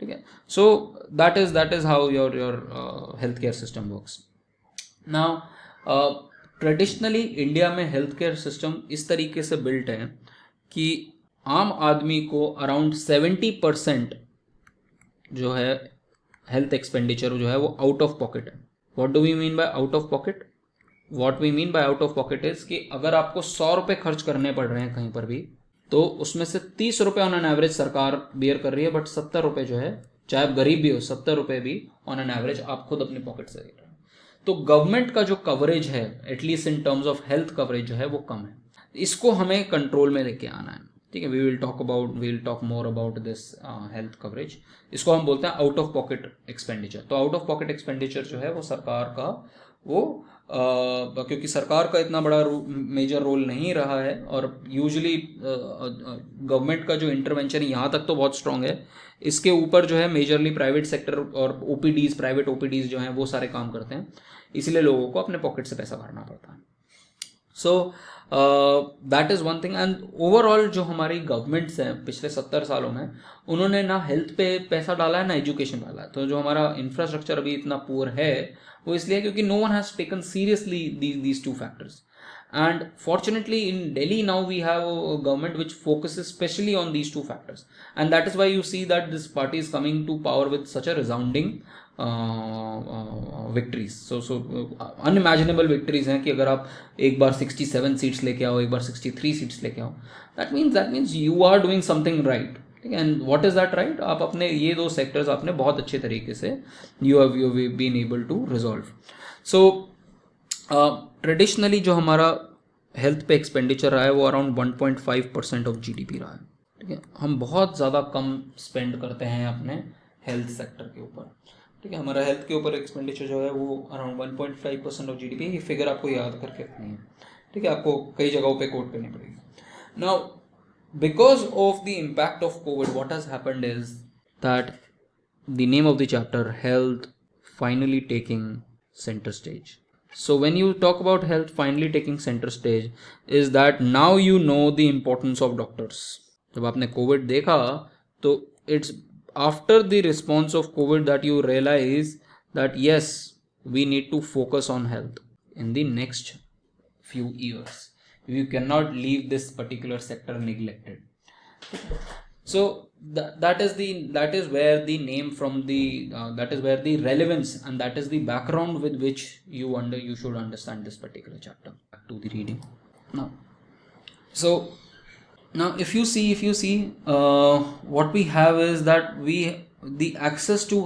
A: ठीक है। So that is how your health care system works. Now traditionally India में हेल्थ केयर सिस्टम इस तरीके से बिल्ट है कि आम आदमी को अराउंड 70% जो है हेल्थ एक्सपेंडिचर जो है वो आउट ऑफ पॉकेट है। What do we mean by out of pocket? What we mean by out of pocket is कि अगर आपको 100 रुपये खर्च करने पड़ रहे हैं कहीं पर भी, तो उसमें से 30 रुपये ऑन एन एवरेज सरकार बियर कर रही है, बट 70 रुपये जो है, चाहे आप गरीब भी हो, 70 रुपये भी ऑन एन एवरेज आप खुद अपनी पॉकेट से दे रहे हैं। तो गवर्नमेंट का जो कवरेज है, at least in terms of health coverage जो है वो कम है। इसको हमें कंट्रोल में लेके आना है, ठीक है। We will talk more about this health coverage. इसको हम बोलते हैं आउट ऑफ पॉकेट एक्सपेंडिचर। तो आउट ऑफ पॉकेट एक्सपेंडिचर जो है वो सरकार का क्योंकि सरकार का इतना बड़ा मेजर रोल नहीं रहा है, और यूजुअली गवर्नमेंट का जो इंटरवेंशन यहाँ तक तो बहुत स्ट्रांग है, इसके ऊपर जो है मेजरली प्राइवेट सेक्टर और प्राइवेट ओपीडीज जो हैं वो सारे काम करते हैं, इसलिए लोगों को अपने पॉकेट से पैसा भरना पड़ता है। So that is one thing. And overall जो हमारी गवर्नमेंट्स हैं पिछले 70 सालों में, उन्होंने ना हेल्थ पे पैसा डाला है ना एजुकेशन डाला है। तो जो हमारा इंफ्रास्ट्रक्चर अभी इतना पुअर है वो इसलिए क्योंकि no one has taken seriously these two factors. And fortunately in Delhi now we have a government which focuses specially on these two factors, and that is why you see that this party is coming to power with such a resounding victories. So unimaginable victories हैं कि अगर आप एक बार 67 सीट्स लेके आओ, एक बार 63 सीट्स लेके आओ, that means you are doing something right. And what is that right? आप अपने ये 2 सेक्टर्स आपने बहुत अच्छे तरीके से you have been able to resolve. So traditionally जो हमारा हेल्थ पे एक्सपेंडिचर रहा है वो अराउंड 1.5% ऑफ GDP रहा है, ठीक है। हम बहुत ज़्यादा कम स्पेंड करते हैं अपने हेल्थ सेक्टर के ऊपर, ठीक है। हमारा हेल्थ के ऊपर एक्सपेंडिचर जो है वो अराउंड 1.5% ऑफ GDP। ये फिगर आपको याद करके रखनी है, ठीक है, आपको कई जगहों पे कोट करनी पड़ेगी। Now because of the impact of COVID, what has happened is that the name of the chapter, health, finally taking center stage, So when you talk about health finally taking center stage is that now you know the importance of doctors. जब आपने कोविड देखा तो it's after the response of COVID that you realize that yes, we need to focus on health in the next few years. You cannot leave this particular sector neglected. So that is where the name from the that is where the relevance and that is the background with which you should understand this particular chapter. Back to the reading now. So now if you see what we have is that the access to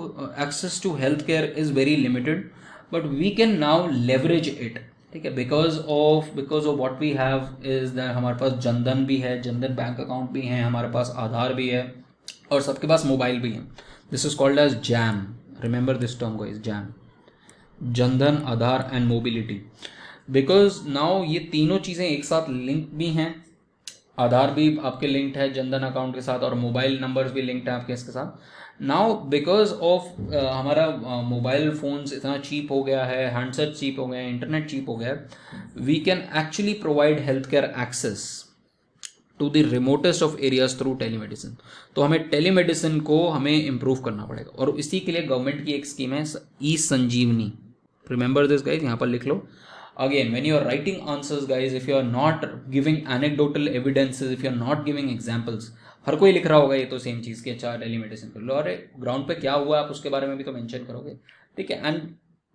A: healthcare is very limited, but we can now leverage it. ठीक है, because of what we have is that हमारे पास जनधन भी है, जनधन बैंक अकाउंट भी है, हमारे पास आधार भी है और सबके पास मोबाइल भी है. This is called as JAM. Remember this term guys, JAM, Jan Dhan, Aadhaar and mobility. Because now ये तीनों चीज़ें एक साथ लिंक भी हैं. आधार भी आपके लिंक्ड है जनधन अकाउंट के साथ और मोबाइल नंबर्स भी लिंक्ड है आपके इसके साथ. नाउ बिकॉज ऑफ हमारा मोबाइल फोन्स इतना चीप हो गया है, हैंडसेट चीप हो गया है, इंटरनेट चीप हो गया है, we can actually provide health care access to the remotest of areas through telemedicine. तो हमें टेलीमेडिसिन को हमें इम्प्रूव करना पड़ेगा और इसी के लिए गवर्नमेंट की एक स्कीम है ई संजीवनी. रिमेंबर दिस गाइज, यहाँ पर लिख लो. Again, when you are writing answers guys, if you are not giving anecdotal evidences, if you are not giving examples, हर कोई लिख रहा होगा ये तो सेम चीज़ कि अच्छा टेलीमेडिसिन कर लो, अरे ग्राउंड पे क्या हुआ आप उसके बारे में भी तो मेंशन करोगे. ठीक है, and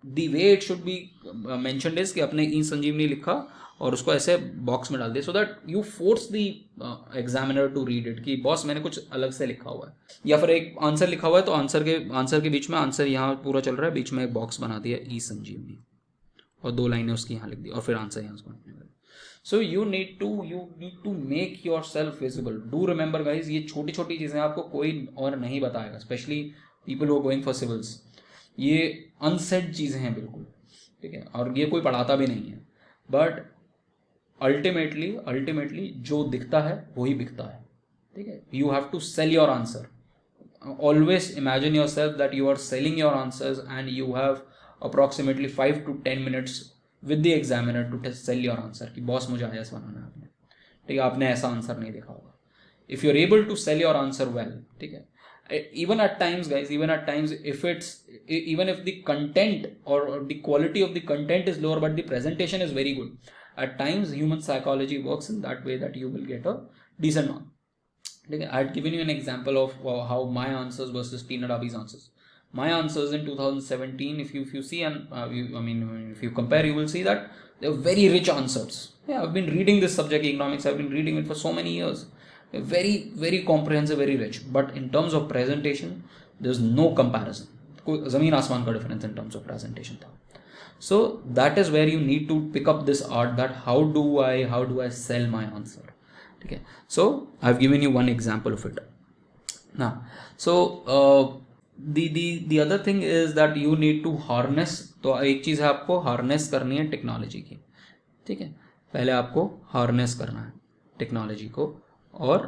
A: the way it should be mentioned is कि आपने ई संजीवनी लिखा और उसको ऐसे बॉक्स में डाल दिया, so that you force the examiner to read it कि बॉस मैंने कुछ अलग से लिखा हुआ है. या फिर एक आंसर लिखा हुआ है तो आंसर के बीच में आंसर यहाँ पूरा चल रहा है, बीच में एक बॉक्स बना दिया ई संजीवनी और 2 लाइनें उसकी यहाँ लिख दी और फिर आंसर यहाँ उसको. So you need to make yourself visible. Do remember guys, ये छोटी छोटी चीज़ें आपको कोई और नहीं बताएगा, specially people who are going for civils. ये अनसेड चीज़ें हैं बिल्कुल. ठीक है, और ये कोई पढ़ाता भी नहीं है, बट अल्टीमेटली जो दिखता है वही बिकता है. ठीक है, you have to sell your answer. Always imagine yourself that you are selling your answers and you have approximately 5 to 10 minutes with the examiner to sell your answer कि बॉस मुझे IAS बनाना है आपने. ठीक है, आपने ऐसा आंसर नहीं देखा होगा. if you're able to sell your answer well, ठीक है, even at times guys, even if the content or the quality of the content is lower but the presentation is very good, at times human psychology works in that way that you will get a decent mark. ठीक है, I had given you an example of how my answers versus Tina Dabi's answers. My answers in 2017, if you see and if you compare, you will see that they are very rich answers. Yeah, I've been reading this subject economics. I've been reading it for so many years. They're very, very comprehensive, very rich. But in terms of presentation, there's no comparison. कोई ज़मीन आसमान का difference in terms of presentation था. So that is where you need to pick up this art. That how do I sell my answer? Okay. So I've given you one example of it. Now, so. The other thing is that you need to harness. तो एक चीज़ है आपको हार्नेस करनी है टेक्नोलॉजी की. ठीक है, पहले आपको हार्नेस करना है टेक्नोलॉजी को और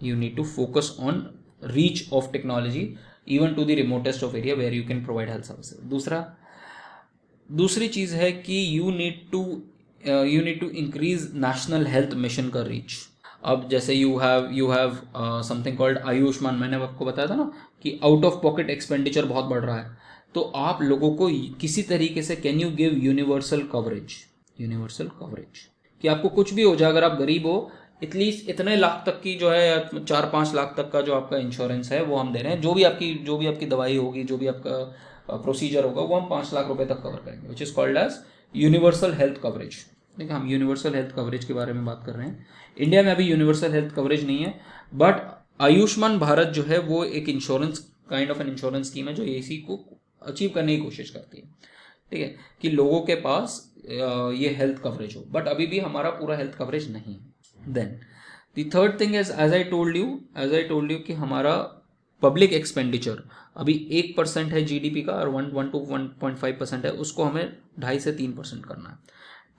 A: you need to focus on reach of technology even to the remotest of area where you can provide health services. दूसरी चीज़ है कि you need to increase national health mission का रीच. अब जैसे you have something called Ayushman. मैंने आपको बताया था ना कि आउट ऑफ पॉकेट एक्सपेंडिचर बहुत बढ़ रहा है, तो आप लोगों को किसी तरीके से can you give universal coverage कि आपको कुछ भी हो जाए, अगर आप गरीब हो एटलीस्ट इतने लाख तक की जो है 4-5 लाख तक का जो आपका इंश्योरेंस है वो हम दे रहे हैं. जो भी आपकी दवाई होगी, जो भी आपका प्रोसीजर होगा वो हम 5 लाख रुपए तक कवर करेंगे, which is called as universal health coverage. देखिए, हम यूनिवर्सल हेल्थ कवरेज के बारे में बात कर रहे हैं. इंडिया में अभी यूनिवर्सल हेल्थ कवरेज नहीं है, बट आयुष्मान भारत जो है वो एक insurance kind of an insurance scheme है जो इसी को अचीव करने की कोशिश करती है. ठीक है, कि लोगों के पास ये हेल्थ कवरेज हो, बट अभी भी हमारा पूरा हेल्थ कवरेज नहीं है. Then the third thing is as I told you कि हमारा पब्लिक एक्सपेंडिचर अभी 1% है GDP का और 1 to 1.5% है, उसको हमें 2.5 से 3% करना है.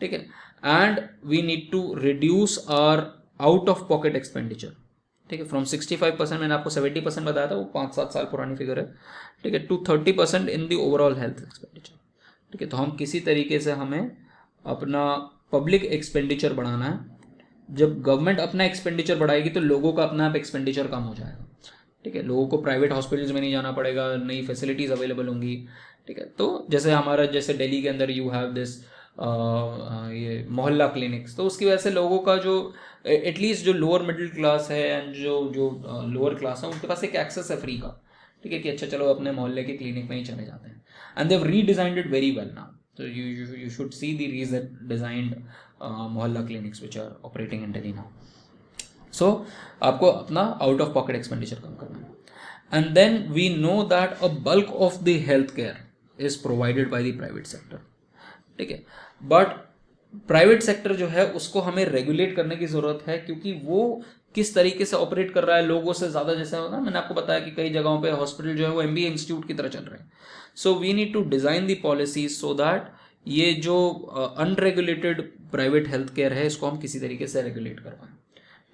A: ठीक है, and we need to reduce our out of pocket expenditure. ठीक है, फ्रॉम 65%, मैंने आपको 70% बताया था, वो 5-7 साल पुरानी फिगर है. ठीक है, to 30% in the overall health expenditure. ठीक है। तो हम किसी तरीके से हमें अपना पब्लिक एक्सपेंडिचर बढ़ाना है। जब गवर्नमेंट अपना एक्सपेंडिचर बढ़ाएगी तो लोगों का अपना आप एक्सपेंडिचर कम हो जाएगा, ठीक है। लोगों को प्राइवेट हॉस्पिटल्स में नहीं जाना पड़ेगा, नई फैसिलिटीज़ अवेलेबल होंगी, ठीक है। तो जैसे दिल्ली के अंदर यू हैव दिस ये मोहल्ला क्लिनिक्स, तो उसकी वजह से लोगों का जो एटलीस्ट जो लोअर मिडिल क्लास है एंड जो लोअर क्लास है उनके पास एक एक्सेस है फ्री का, ठीक है, कि अच्छा चलो अपने मोहल्ले के क्लिनिक में ही चले जाते हैं। And they have redesigned it very well now, so you should see the redesigned mohalla clinics which are operating in Delhi now. So आपको अपना आउट ऑफ पॉकेट एक्सपेंडिचर कम करना है। And then we know that a bulk of the health care is provided by the private sector, ठीक है। बट प्राइवेट सेक्टर जो है उसको हमें रेगुलेट करने की ज़रूरत है, क्योंकि वो किस तरीके से ऑपरेट कर रहा है लोगों से ज़्यादा, जैसे होगा मैंने आपको बताया कि कई जगहों पे हॉस्पिटल जो है वो MBA इंस्टीट्यूट की तरह चल रहे हैं। So we need to design the policies so that ये जो अनरेगुलेटेड प्राइवेट हेल्थ केयर है इसको हम किसी तरीके से रेगुलेट कर पाएँ,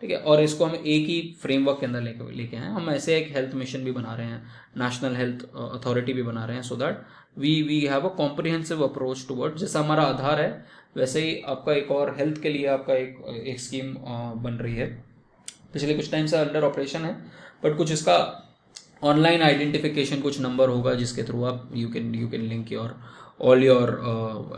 A: ठीक है। और इसको हम एक ही फ्रेमवर्क के अंदर लेके आए। हम ऐसे एक हेल्थ मिशन भी बना रहे हैं, नेशनल हेल्थ अथॉरिटी भी बना रहे हैं, so that we have a comprehensive approach toward, जैसा हमारा आधार है वैसे ही आपका एक और हेल्थ के लिए आपका एक स्कीम बन रही है, पिछले कुछ टाइम से अंडर ऑपरेशन है, बट कुछ इसका ऑनलाइन आइडेंटिफिकेशन कुछ नंबर होगा जिसके थ्रू आप you can link all your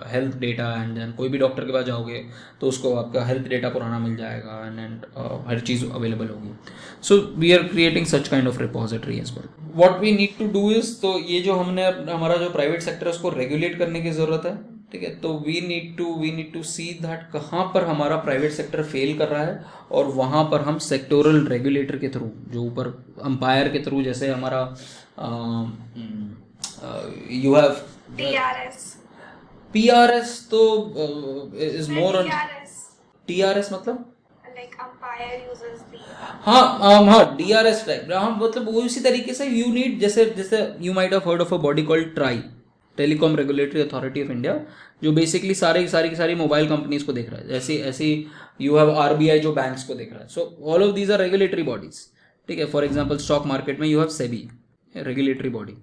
A: health data and then कोई भी डॉक्टर के पास जाओगे तो उसको आपका हेल्थ डेटा पुराना मिल जाएगा एंड हर चीज़ अवेलेबल होगी। So we are creating such kind of repository as well. What we need to do is, तो ये जो हमने हमारा जो प्राइवेट सेक्टर है उसको रेगुलेट करने की ज़रूरत है, ठीक है। तो we need to see that कहाँ पर हमारा प्राइवेट सेक्टर फेल कर रहा है और वहाँ पर हम सेक्टोरल रेगुलेटर के थ्रू, जो ऊपर अंपायर के थ्रू, जैसे हमारा यू हैव PRS तो इज मोर ऑन TRS मतलब
B: like umpire uses the
A: हाँ DRS टाइप, हाँ मतलब वो इसी तरीके से यू नीड, जैसे you might have heard of a body called TRAI, telecom regulatory authority of India, जो बेसिकली सारी मोबाइल कंपनीज को देख रहा है। ऐसे यू हैव RBI जो बैंक्स को देख रहा है। So all of these are regulatory bodies, ठीक है। फॉर एग्जांपल स्टॉक मार्केट में you have SEBI, regulatory body.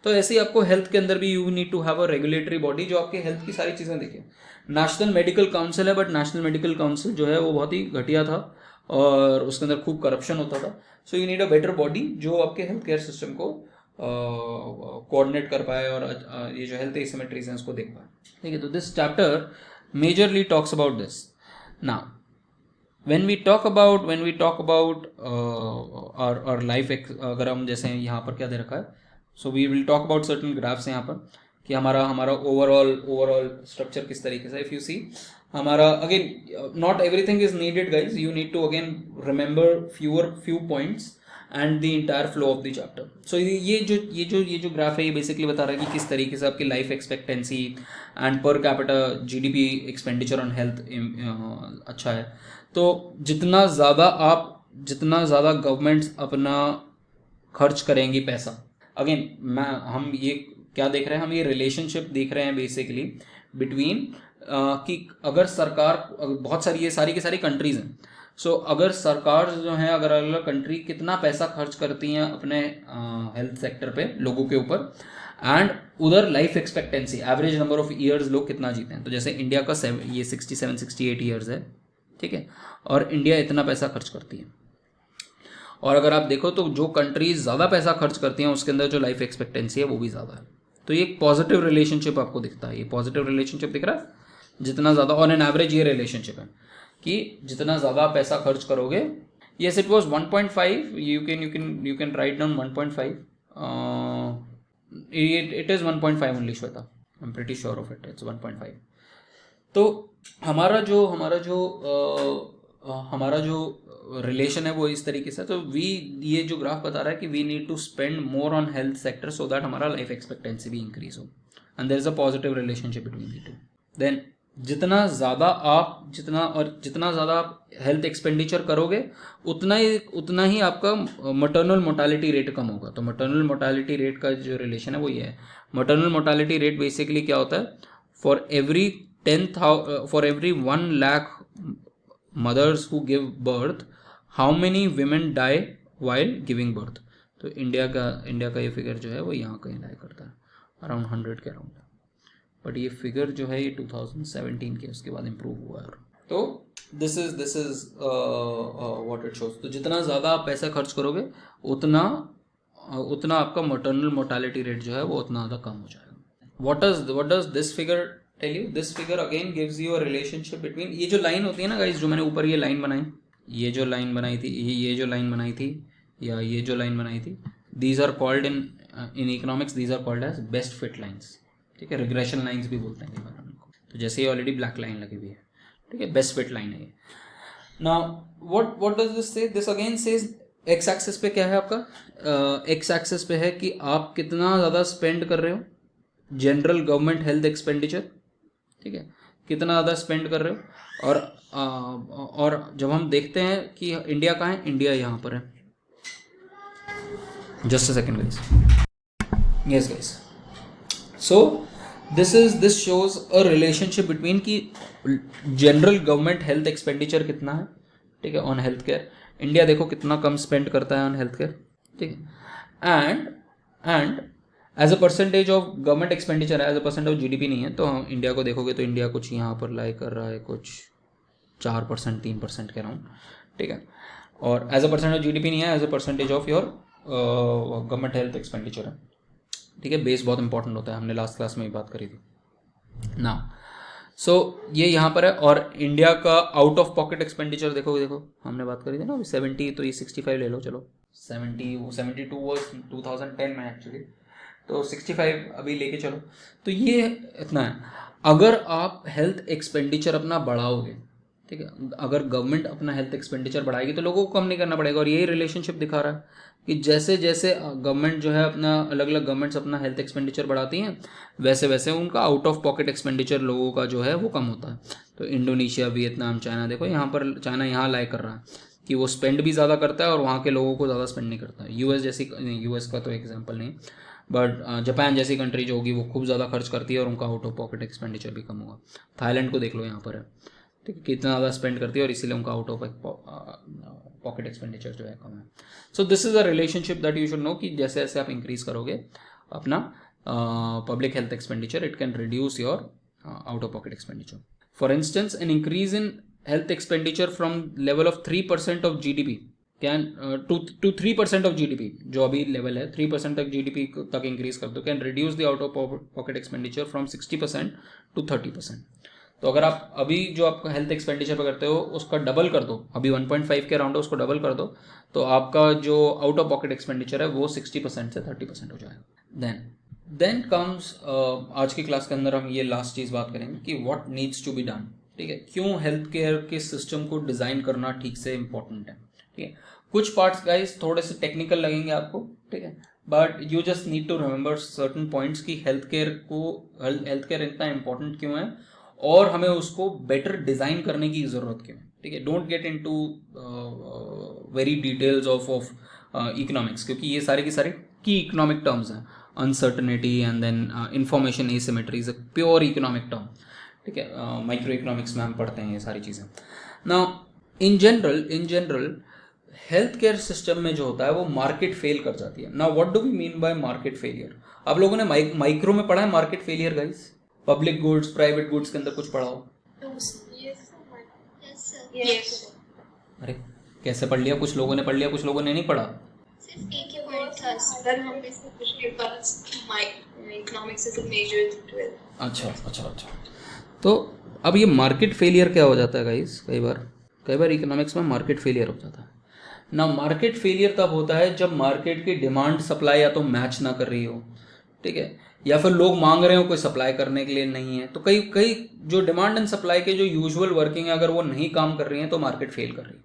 A: तो ऐसे ही आपको हेल्थ के अंदर भी you need to have a regulatory body जो आपके हेल्थ की सारी चीज़ें देखे। नेशनल मेडिकल काउंसिल है, बट नेशनल मेडिकल काउंसिल जो है वो बहुत ही घटिया था और उसके अंदर खूब करप्शन होता था। सो you need a better body जो आपके हेल्थ केयर सिस्टम को कोऑर्डिनेट कर पाए और ये जो हेल्थ एसिमेट्रीज हैं उसको देख पाए, ठीक है। तो this chapter majorly talks about this. Now when we talk about our life, अगर हम जैसे यहाँ पर क्या दे रखा है, so we will talk about certain graphs यहाँ पर कि हमारा ओवरऑल स्ट्रक्चर किस तरीके से। इफ यू सी हमारा, again not everything is needed guys, you need to again remember few points and the entire flow of the chapter. So ये जो ग्राफ है ये बेसिकली बता रहा है कि किस तरीके से आपकी life expectancy and per capita GDP expenditure on health अच्छा है। तो जितना ज़्यादा गवर्नमेंट्स अपना खर्च करेंगी पैसा, अगेन हम ये क्या देख रहे हैं, हम ये रिलेशनशिप देख रहे हैं बेसिकली बिटवीन कि अगर सरकार, बहुत सारी ये सारी की सारी कंट्रीज हैं, सो अगर सरकार जो है, अगर अलग अलग कंट्री कितना पैसा खर्च करती हैं अपने हेल्थ सेक्टर पे लोगों के ऊपर, एंड उधर life expectancy average number of years लोग कितना जीते हैं। तो जैसे इंडिया का ये 67-68 ईयर्स है, ठीक है, और इंडिया इतना पैसा खर्च करती है। और अगर आप देखो तो जो कंट्रीज ज़्यादा पैसा खर्च करती हैं उसके अंदर जो लाइफ एक्सपेक्टेंसी है वो भी ज़्यादा है। तो ये एक पॉजिटिव रिलेशनशिप आपको दिखता है, ये पॉजिटिव रिलेशनशिप दिख रहा है। जितना ज़्यादा ऑन एन एवरेज ये रिलेशनशिप है कि जितना ज़्यादा पैसा खर्च करोगे, yes it was 1.5, you can write down 1.5, it is 1.5 only Shweta, I am pretty sure of it, it's 1.5। तो हमारा जो रिलेशन है वो इस तरीके से। तो ये जो ग्राफ बता रहा है कि we need to spend more on health sector so that हमारा लाइफ एक्सपेक्टेंसी भी इंक्रीज हो, and there is a positive relationship between the two. Then जितना ज़्यादा आप हेल्थ एक्सपेंडिचर करोगे उतना ही आपका मटर्नल मोर्टालिटी रेट कम होगा। तो मटर्नल मोर्टालिटी रेट का जो रिलेशन है वो ये है। मटर्नल मोर्टालिटी रेट बेसिकली क्या होता है, for every 1 lakh mothers who give birth, how many women die while giving birth। तो इंडिया का ये फिगर जो है वो यहाँ कहीं लाई करता है, अराउंड 100 के अराउंड, बट ये फिगर जो है ये 2017 के उसके बाद इम्प्रूव हुआ है। तो this is what it shows. तो जितना ज़्यादा आप पैसा खर्च करोगे उतना आपका मटर्नल मोर्टालिटी रेट जो है वो उतना ज़्यादा कम हो जाएगा। What does this figure tell you? This figure again gives you a relationship between, ये जो लाइन होती है ना गाइस, जो मैंने ऊपर ये लाइन बनाई, ये जो लाइन बनाई थी, ये जो लाइन बनाई थी, या ये जो लाइन बनाई थी, these are called in economics, these are called as best fit lines. ठीक है, रिग्रेशन लाइन्स भी बोलते हैं कई बार उनको। तो जैसे ये ऑलरेडी ब्लैक लाइन लगी हुई है, ठीक है, बेस्ट फिट लाइन है ये। नाउ व्हाट डज दिस से? This again says x axis पे क्या है आपका? एक्स एक्सिस पे है कि आप कितना ज़्यादा स्पेंड कर रहे हो जनरल गवर्नमेंट हेल्थ एक्सपेंडिचर, ठीक है, कितना ज़्यादा स्पेंड कर रहे हो। और जब हम देखते हैं कि इंडिया कहाँ है, इंडिया यहाँ पर है। Just a second guys, yes guys, so this shows a relationship between कि जनरल गवर्नमेंट हेल्थ एक्सपेंडिचर कितना है, ठीक है, ऑन हेल्थ केयर। इंडिया देखो कितना कम स्पेंड करता है ऑन हेल्थ केयर, ठीक है, and as a percentage of government expenditure है, as a percent of GDP नहीं है। तो हम इंडिया को देखोगे तो इंडिया कुछ यहाँ पर लाई कर रहा है कुछ 4% 3% के अराउंड, ठीक है, और as a percent of GDP नहीं है, as a percentage of your government health expenditure है, ठीक है। बेस बहुत इंपॉर्टेंट होता है, हमने लास्ट क्लास में भी बात करी थी ना। सो ये यहाँ पर है। और इंडिया का आउट ऑफ पॉकेट एक्सपेंडिचर देखो हमने बात करी थी ना 70, तो ये 65 ले लो, चलो 72 वॉज 2010 में एक्चुअली, तो 65 अभी लेके चलो, तो ये इतना है। अगर आप हेल्थ एक्सपेंडिचर अपना बढ़ाओगे, ठीक है, अगर गवर्नमेंट अपना हेल्थ एक्सपेंडिचर बढ़ाएगी तो लोगों को कम नहीं करना पड़ेगा। और यही रिलेशनशिप दिखा रहा है कि जैसे जैसे गवर्नमेंट जो है अपना, अलग अलग गवर्नमेंट्स अपना हेल्थ एक्सपेंडिचर बढ़ाती हैं, वैसे वैसे उनका आउट ऑफ पॉकेट एक्सपेंडिचर लोगों का जो है वो कम होता है। तो इंडोनेशिया, वियतनाम, चाइना, देखो यहाँ पर चाइना यहाँ लाइक कर रहा है कि वो स्पेंड भी ज़्यादा करता है और वहाँ के लोगों को ज़्यादा स्पेंड नहीं करता है। यूएस का तो एग्जाम्पल नहीं, बट जापान जैसी कंट्री जो होगी वो खूब ज़्यादा खर्च करती है और उनका आउट ऑफ पॉकेट एक्सपेंडिचर भी कम होगा। थाईलैंड को देख लो, यहाँ पर है, ठीक है, कितना ज़्यादा स्पेंड करती है और इसीलिए उनका आउट ऑफ पॉकेट एक्सपेंडिचर जो है कम है। So this is a relationship that you should know कि जैसे जैसे आप इंक्रीज करोगे अपना public health expenditure, it can reduce your out of pocket expenditure. For instance, an increase in health expenditure from level of 3% of GDP can to 3% of GDP, जो अभी लेवल है 3% तक GDP तक इंक्रीज कर दो, can reduce the out of pocket expenditure from 60% to 30%। तो अगर आप अभी जो आप हेल्थ एक्सपेंडिचर पे करते हो उसका डबल कर दो, अभी 1.5 के अराउंड है, उसको डबल कर दो, तो आपका जो आउट ऑफ पॉकेट एक्सपेंडिचर है वो 60% से 30% हो जाएगा। देन कम्स आज की क्लास के अंदर हम ये लास्ट चीज़ बात करेंगे कि what needs to be done, ठीक है, क्यों हेल्थ केयर के सिस्टम को डिज़ाइन करना ठीक से इंपॉर्टेंट है, ठीक है। कुछ पार्ट्स गाइस थोड़े से टेक्निकल लगेंगे आपको, ठीक है, but you just need to remember certain points कि हेल्थ केयर इतना इंपॉर्टेंट क्यों है और हमें उसको बेटर डिज़ाइन करने की ज़रूरत क्यों है, ठीक है। Don't get into very details of economics, क्योंकि ये सारे की सारे की इकोनॉमिक टर्म्स हैं। Uncertainty and then information asymmetry is a pure economic term, ठीक है, माइक्रो इकोनॉमिक्स में हम पढ़ते हैं ये सारी चीज़ें। Now in general health care system में जो होता है वो मार्केट फेल कर जाती है। Now what do we mean by market failure? आप लोगों ने माइक्रो में पढ़ा है market failure guys? Public goods, private goods के अंदर कुछ पढ़ा हो?
C: Yes.
A: अरे कैसे पढ़ लिया? कुछ लोगों ने पढ़ लिया, कुछ लोगों ने नहीं पढ़ा।
C: सिर्फ एक ही पॉइंट था सर, हम इसमें पिछले बार इकोनॉमिक्स इज अ मेजर 12।
A: अच्छा। तो अब ये मार्केट फेलियर क्या हो जाता है गाइस? कई बार इकोनॉमिक्स में मार्केट फेलियर हो जाता है ना। मार्केट फेलियर तब होता है जब मार्केट की डिमांड सप्लाई या तो मैच ना कर रही हो, ठीक है, या फिर लोग मांग रहे हो कोई सप्लाई करने के लिए नहीं है। तो कई जो डिमांड एंड सप्लाई के जो यूजुअल वर्किंग है अगर वो नहीं काम कर रही है तो मार्केट फेल कर रही है।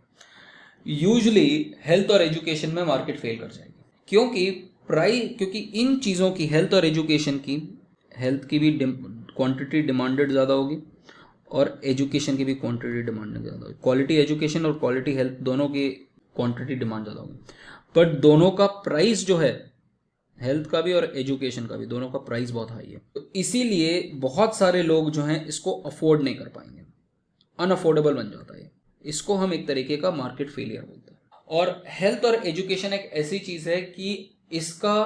A: यूजुअली हेल्थ और एजुकेशन में मार्केट फेल कर जाएगी, क्योंकि इन चीज़ों की, हेल्थ और एजुकेशन की, हेल्थ की भी क्वांटिटी डिमांडेड ज़्यादा होगी और एजुकेशन की भी क्वांटिटी डिमांडेड ज़्यादा होगी। क्वालिटी एजुकेशन और क्वालिटी हेल्थ दोनों की क्वांटिटी डिमांड ज़्यादा होगी, बट दोनों का प्राइस जो है, हेल्थ का भी और एजुकेशन का भी, दोनों का प्राइस बहुत हाई है। तो इसीलिए बहुत सारे लोग जो हैं इसको अफोर्ड नहीं कर पाएंगे, अनअफोर्डेबल बन जाता है। इसको हम एक तरीके का मार्केट फेलियर बोलते हैं। और हेल्थ और एजुकेशन एक ऐसी चीज़ है कि इसका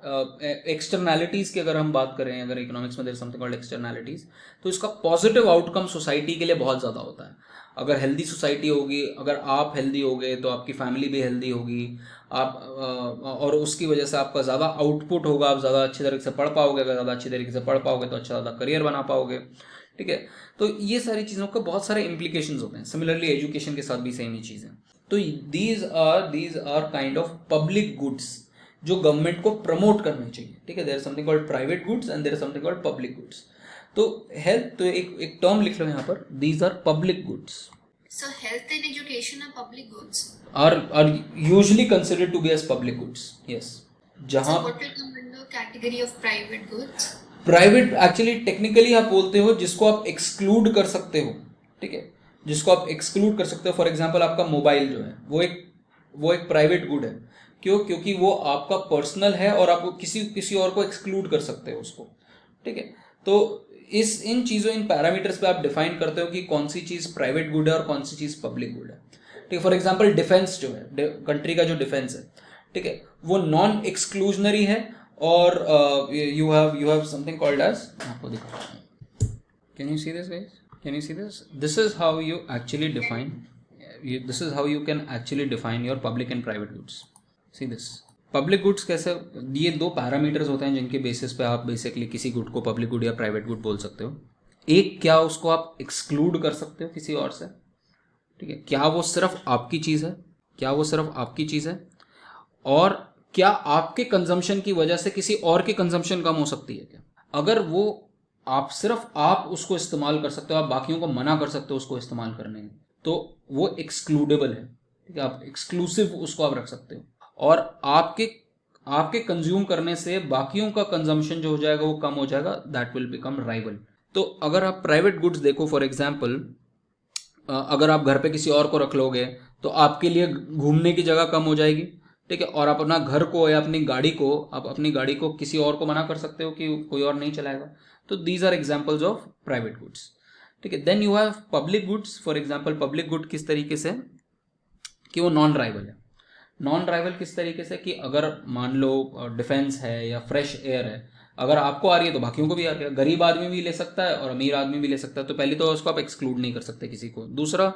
A: एक्सटर्नैलिटीज़ की अगर हम बात करें, अगर इकोनॉमिक्स में देयर समथिंग कॉल्ड एक्सटर्नैलिटीज़, तो इसका पॉजिटिव आउटकम सोसाइटी के लिए बहुत ज़्यादा होता है। अगर हेल्दी सोसाइटी होगी, अगर आप हेल्दी होगे तो आपकी फैमिली भी हेल्दी होगी, आप और उसकी वजह से आपका ज़्यादा आउटपुट होगा, आप ज़्यादा अच्छी तरीके से पढ़ पाओगे, अगर ज़्यादा अच्छी तरीके से पढ़ पाओगे तो अच्छा ज़्यादा करियर बना पाओगे, ठीक है। तो ये सारी चीज़ों का बहुत सारे इम्प्लीकेशंस होते हैं। सिमिलरली एजुकेशन के साथ भी सेम ही चीज़ है। तो these are kind of public goods जो गवर्नमेंट को प्रमोट करने चाहिए, ठीक है। There is something called private goods and there is something called public goods. तो हेल्थ, तो एक टर्म लिख लो यहाँ पर, these are public goods.
C: So health and education are public goods.
A: Are usually considered to be as public goods, yes. जहाँ
C: So what will come under category of private goods?
A: Private actually technically आप बोलते हो जिसको आप एक्सक्लूड कर सकते हो, ठीक है, जिसको आप एक्सक्लूड कर सकते हो। फॉर एग्जांपल आपका मोबाइल जो है वो एक प्राइवेट गुड है। क्यों? क्योंकि वो आपका पर्सनल है और आप किसी और को एक्सक्लूड कर सकते हो उसको, ठीक है। तो इन चीज़ों, इन पैरामीटर्स पे आप डिफाइन करते हो कि कौन सी चीज़ प्राइवेट गुड है और कौन सी चीज़ पब्लिक गुड है, ठीक है। फॉर एग्जांपल डिफेंस जो है, कंट्री का जो डिफेंस है, ठीक है, वो नॉन एक्सक्लूजनरी है और you have something called as, आपको दिखाता हूं, can you see this guys, can you see this is how you actually define, this is how you can actually define your public and private goods. See this public goods कैसे, ये दो पैरामीटर्स होते हैं जिनके बेसिस पे आप बेसिकली किसी गुड को पब्लिक गुड या प्राइवेट गुड बोल सकते हो। एक, क्या उसको आप एक्सक्लूड कर सकते हो किसी और से, ठीक है, क्या वो सिर्फ आपकी चीज़ है, क्या वो सिर्फ आपकी चीज़ है, और क्या आपके कंजम्पशन की वजह से किसी और की कंजम्पशन कम हो सकती है क्या। अगर वो आप उसको इस्तेमाल कर सकते हो, आप बाकियों को मना कर सकते हो उसको इस्तेमाल करने में, तो वो एक्सक्लूडेबल है, ठीक है, आप एक्सक्लूसिव उसको आप रख सकते हो। और आपके कंज्यूम करने से बाकियों का कंजम्पशन जो हो जाएगा वो कम हो जाएगा, दैट विल बिकम राइवल। तो अगर आप प्राइवेट गुड्स देखो, फॉर एग्जांपल अगर आप घर पे किसी और को रख लोगे तो आपके लिए घूमने की जगह कम हो जाएगी, ठीक है, और आप अपना घर को या अपनी गाड़ी को किसी और को मना कर सकते हो कि कोई और नहीं चलाएगा। तो these are examples of private goods, ठीक है। Then you have public goods. For example public good किस तरीके से कि वो नॉन राइवल है। नॉन राइवल किस तरीके से कि अगर मान लो डिफेंस है या फ्रेश एयर है, अगर आपको आ रही है तो बाकियों को भी आ रही है, गरीब आदमी भी ले सकता है और अमीर आदमी भी ले सकता है, तो पहले तो उसको आप एक्सक्लूड नहीं कर सकते किसी को। दूसरा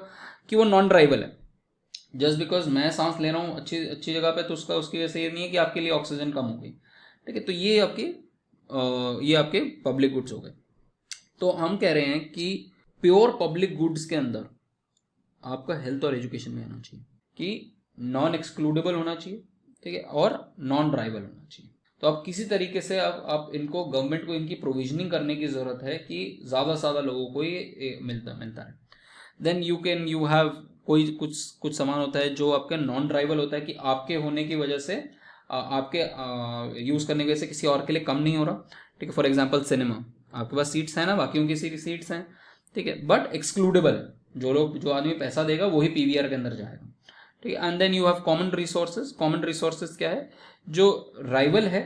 A: कि वो नॉन राइवल है, जस्ट बिकॉज मैं सांस ले रहा हूँ अच्छी जगह पे तो उसकी वजह से ये नहीं है कि आपके लिए ऑक्सीजन कम हो गई, ठीक है। तो ये आपके पब्लिक गुड्स हो गए। तो हम कह रहे हैं कि प्योर पब्लिक गुड्स के अंदर आपका हेल्थ और एजुकेशन भी आना चाहिए कि नॉन एक्सक्लूडेबल होना चाहिए, ठीक है, और नॉन राइवल होना चाहिए। तो आप किसी तरीके से आप इनको, गवर्नमेंट को इनकी प्रोविजनिंग करने की ज़रूरत है कि ज़्यादा से ज़्यादा लोगों को ये मिलता है। देन यू हैव कुछ सामान होता है जो आपका नॉन राइवल होता है कि आपके होने की वजह से, आपके यूज़ करने की वजह से किसी और के लिए कम नहीं हो रहा, ठीक है। फॉर एग्जाम्पल सिनेमा, आपके पास सीट्स हैं ना, बाकियों की सीट्स हैं, ठीक है, बट एक्सक्लूडेबल है, जो आदमी पैसा देगा वही पीवीआर के अंदर जाएगा, ठीक है। And then you have common resources. Common resources क्या है, जो राइवल है,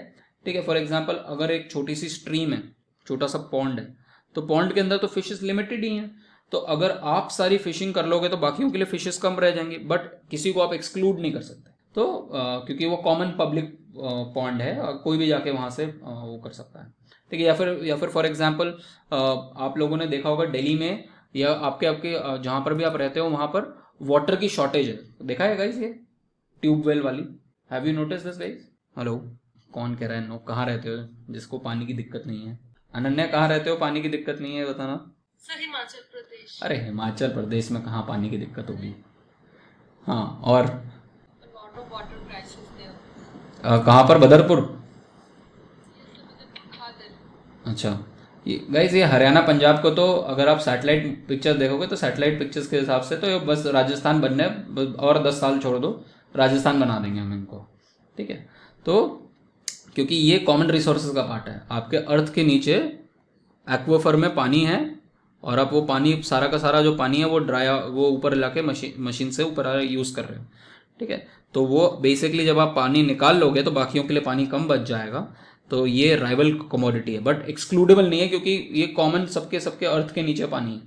A: ठीक है। फॉर एग्जांपल अगर एक छोटी सी स्ट्रीम है, छोटा सा पॉन्ड है, तो पॉन्ड के अंदर तो फिशेस लिमिटेड ही हैं, तो अगर आप सारी फिशिंग कर लोगे तो बाकियों के लिए फिशेस कम रह जाएंगी, बट किसी को आप एक्सक्लूड नहीं कर सकते, तो क्योंकि वो कॉमन पब्लिक पॉन्ड है, कोई भी जाके वहाँ से वो कर सकता है, ठीक है। या फिर फॉर एग्जाम्पल आप लोगों ने देखा होगा दिल्ली में या आपके जहाँ पर भी आप रहते हो वहाँ पर वाटर की शॉर्टेज है, देखा है गाइस, ये ट्यूबवेल वाली, have you notice this guys? Hello, कौन कह रहा है नो? कहाँ रहते हो जिसको पानी की दिक्कत नहीं है? अनन्या, कहाँ रहते हो पानी की दिक्कत नहीं है, बताना।
C: सर हिमाचल प्रदेश।
A: अरे हिमाचल प्रदेश में कहाँ पानी की दिक्कत होगी? हाँ, और
C: वाटर क्राइसिस देयर।
A: कहाँ पर? बदरपुर? अच्छा, ये गाइस, ये हरियाणा पंजाब को तो अगर आप सैटेलाइट पिक्चर्स देखोगे तो सैटेलाइट पिक्चर्स के हिसाब से तो ये बस राजस्थान बनने और 10 साल छोड़ दो, राजस्थान बना देंगे हम इनको, ठीक है। तो क्योंकि ये कॉमन रिसोर्सेज का पार्ट है, आपके अर्थ के नीचे एक्वाफर में पानी है और आप वो पानी, सारा का सारा जो पानी है वो ऊपर लाके मशीन से ऊपर यूज़ कर रहे हो, ठीक है। तो वो बेसिकली जब आप पानी निकाल लोगे तो बाकियों के लिए पानी कम बच जाएगा, तो ये राइवल कमोडिटी है, बट एक्सक्लूडेबल नहीं है क्योंकि ये कॉमन सबके अर्थ के नीचे पानी है,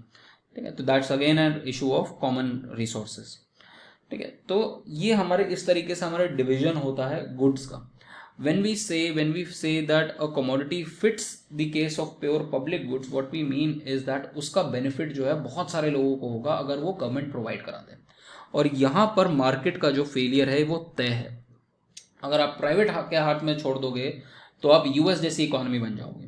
A: ठीक है। तो that's again an issue of common resources, ठीक है। तो ये हमारे इस तरीके से हमारा डिवीजन होता है गुड्स का। when we say that a commodity fits the case of pure public goods, what we mean is that उसका benefit जो है बहुत सारे लोगों को होगा अगर वो गवर्नमेंट प्रोवाइड करा दे, और यहाँ पर मार्केट का जो फेलियर है वो तय है। अगर आप प्राइवेट के हाथ में छोड़ दोगे तो आप यूएस जैसी इकोनॉमी बन जाओगे।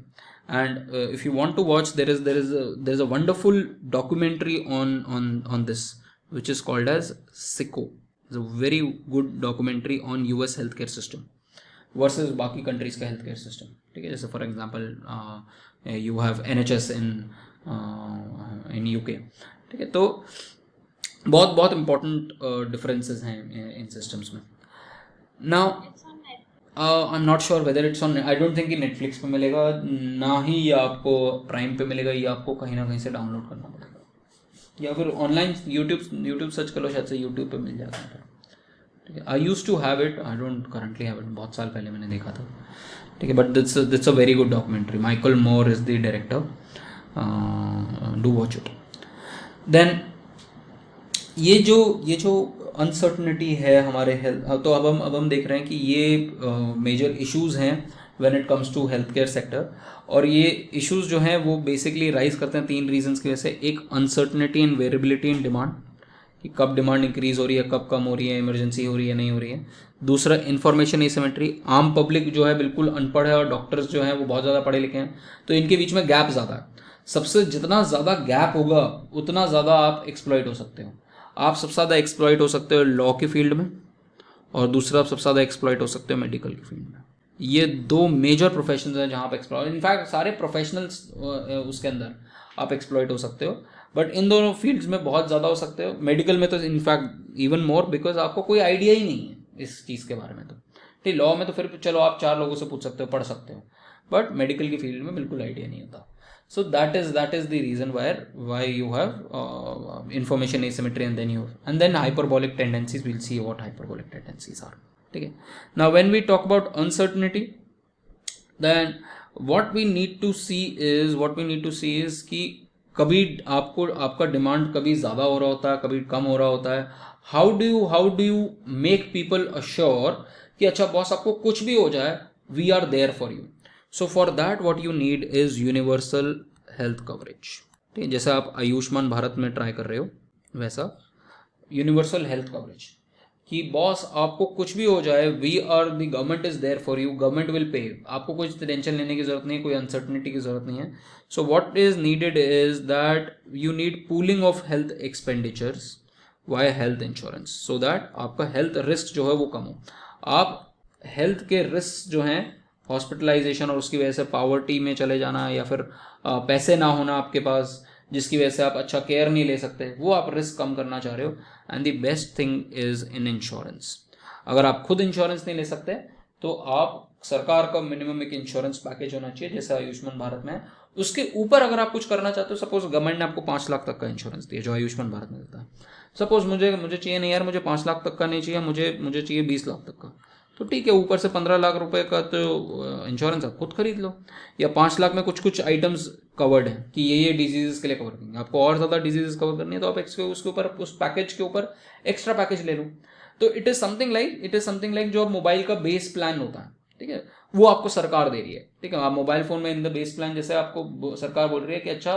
A: And if you want to watch, there is a wonderful documentary on this which is called as Sicko. Is a very good documentary on US health care system versus बाकी कंट्रीज का हेल्थ केयर सिस्टम। ठीक है, जैसे for example you have NHS in UK. ठीक है, तो बहुत इंपॉर्टेंट डिफरेंसेस हैं इन सिस्टम्स में। Now I am not sure whether it's on, I don't think कि नेटफ्लिक्स पे मिलेगा, ना ही ये आपको प्राइम पे मिलेगा, ये आपको कहीं ना कहीं से डाउनलोड करना पड़ेगा, या फिर ऑनलाइन यूट्यूब सर्च कर लो, शायद से यूट्यूब पे मिल जाएगा। ठीक है, I use to have it, I don't currently have it, बहुत साल पहले मैंने देखा था। ठीक है, but that's a very good documentary. Michael Moore is the director, do watch it. Then ये जो अनसर्टनिटी है हमारे हेल्थ, तो अब हम देख रहे हैं कि ये मेजर इश्यूज हैं when it comes to health care sector, और ये इश्यूज जो हैं वो बेसिकली राइज करते हैं 3 रीजंस की वजह से। एक, uncertainty and variability in demand, कि कब डिमांड इंक्रीज हो रही है, कब कम हो रही है, इमरजेंसी हो रही है, नहीं हो रही है। दूसरा, इन्फॉर्मेशन एसिमेट्री, आम पब्लिक जो है बिल्कुल अनपढ़ है और डॉक्टर्स जो हैं वो बहुत ज़्यादा पढ़े लिखे हैं, तो इनके बीच में गैप ज़्यादा है। सबसे जितना ज़्यादा गैप होगा उतना ज़्यादा आप एक्सप्लॉइट हो सकते हो। आप सबसे ज़्यादा एक्सप्लॉइट हो सकते हो लॉ की फील्ड में, और दूसरा आप सबसे ज़्यादा एक्सप्लॉइट हो सकते हो मेडिकल की फील्ड में। ये 2 मेजर प्रोफेशंस हैं जहाँ आप एक्सप्लॉइट, इनफैक्ट सारे प्रोफेशनल्स उसके अंदर आप एक्सप्लॉइट हो सकते हो, बट इन दोनों फील्ड्स में बहुत ज़्यादा हो सकते हो। मेडिकल में तो इनफैक्ट इवन मोर, बिकॉज आपको कोई आइडिया ही नहीं है इस चीज़ के बारे में। तो ठीक, लॉ में तो फिर चलो आप 4 लोगों से पूछ सकते हो, पढ़ सकते हो, बट मेडिकल की फील्ड में बिल्कुल आइडिया नहीं होता। So that is the reason why you have information asymmetry, and then hyperbolic tendencies. We'll see what hyperbolic tendencies are. Okay. Now when we talk about uncertainty, then what we need to see is कि कभी आपका डिमांड कभी ज़्यादा हो रहा होता है, कभी कम हो रहा होता है। How do you make people assure कि अच्छा बॉस आपको कुछ भी हो जाए, we are there for you. So for that what you need is universal health coverage. ठीक है, जैसे आप आयुष्मान भारत में ट्राई कर रहे हो, वैसा यूनिवर्सल हेल्थ कवरेज, कि बॉस आपको कुछ भी हो जाए, we are the government is there for you, government will pay, आपको कुछ टेंशन लेने की जरूरत नहीं है, कोई अनसर्टनिटी की जरूरत नहीं है। So what is needed is that you need pooling of health expenditures via health insurance, so that आपका हेल्थ रिस्क जो है वो कम हो। आप हेल्थ के रिस्क जो हैं, हॉस्पिटलाइजेशन और उसकी वजह से पावर्टी में चले जाना, या फिर पैसे ना होना आपके पास जिसकी वजह से आप अच्छा केयर नहीं ले सकते, वो आप रिस्क कम करना चाह रहे हो, and the best thing is in insurance. अगर आप खुद इंश्योरेंस नहीं ले सकते तो आप, सरकार का मिनिमम एक इंश्योरेंस पैकेज होना चाहिए जैसे आयुष्मान भारत में है। उसके ऊपर अगर आप कुछ करना चाहते हो, सपोज गवर्नमेंट ने आपको 5 लाख तक का इंश्योरेंस दिया जो आयुष्मान भारत में देता है, सपोज मुझे चाहिए नहीं यार, मुझे 5 लाख तक का नहीं चाहिए, मुझे चाहिए 20 लाख तक का, तो ठीक है, ऊपर से 15 लाख रुपए का तो इंश्योरेंस आप खुद खरीद लो। या 5 लाख में कुछ आइटम्स कवर्ड है कि ये डिजीजेस के लिए कवर करेंगे, आपको और ज़्यादा डिजीजेस कवर करनी है तो आप उसके ऊपर, उस पैकेज के ऊपर एक्स्ट्रा पैकेज ले लो। तो इट इज़ समथिंग लाइक जो मोबाइल का बेस प्लान होता है, ठीक है, वो आपको सरकार दे रही है। ठीक है, आप मोबाइल फ़ोन में इन द बेस प्लान, जैसे आपको सरकार बोल रही है कि अच्छा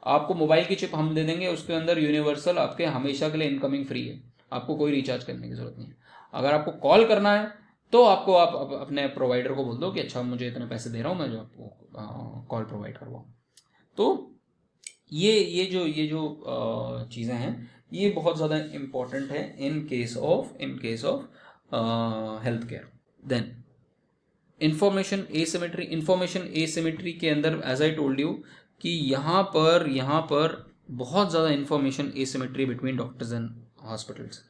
A: आपको मोबाइल की चिप हम दे देंगे, उसके अंदर यूनिवर्सल आपके हमेशा के लिए इनकमिंग फ्री है, आपको कोई रिचार्ज करने की जरूरत नहीं है। अगर आपको कॉल करना है तो आपको आप अपने प्रोवाइडर को बोल दो कि अच्छा मुझे इतने पैसे दे रहा हूँ, मैं जो आपको कॉल प्रोवाइड करवाऊँ। तो ये जो चीज़ें हैं ये बहुत ज़्यादा इम्पॉर्टेंट है in case of health care. Then information asymmetry के अंदर एज आई टोल्ड यू कि यहाँ पर बहुत ज़्यादा information asymmetry between doctors and hospitals.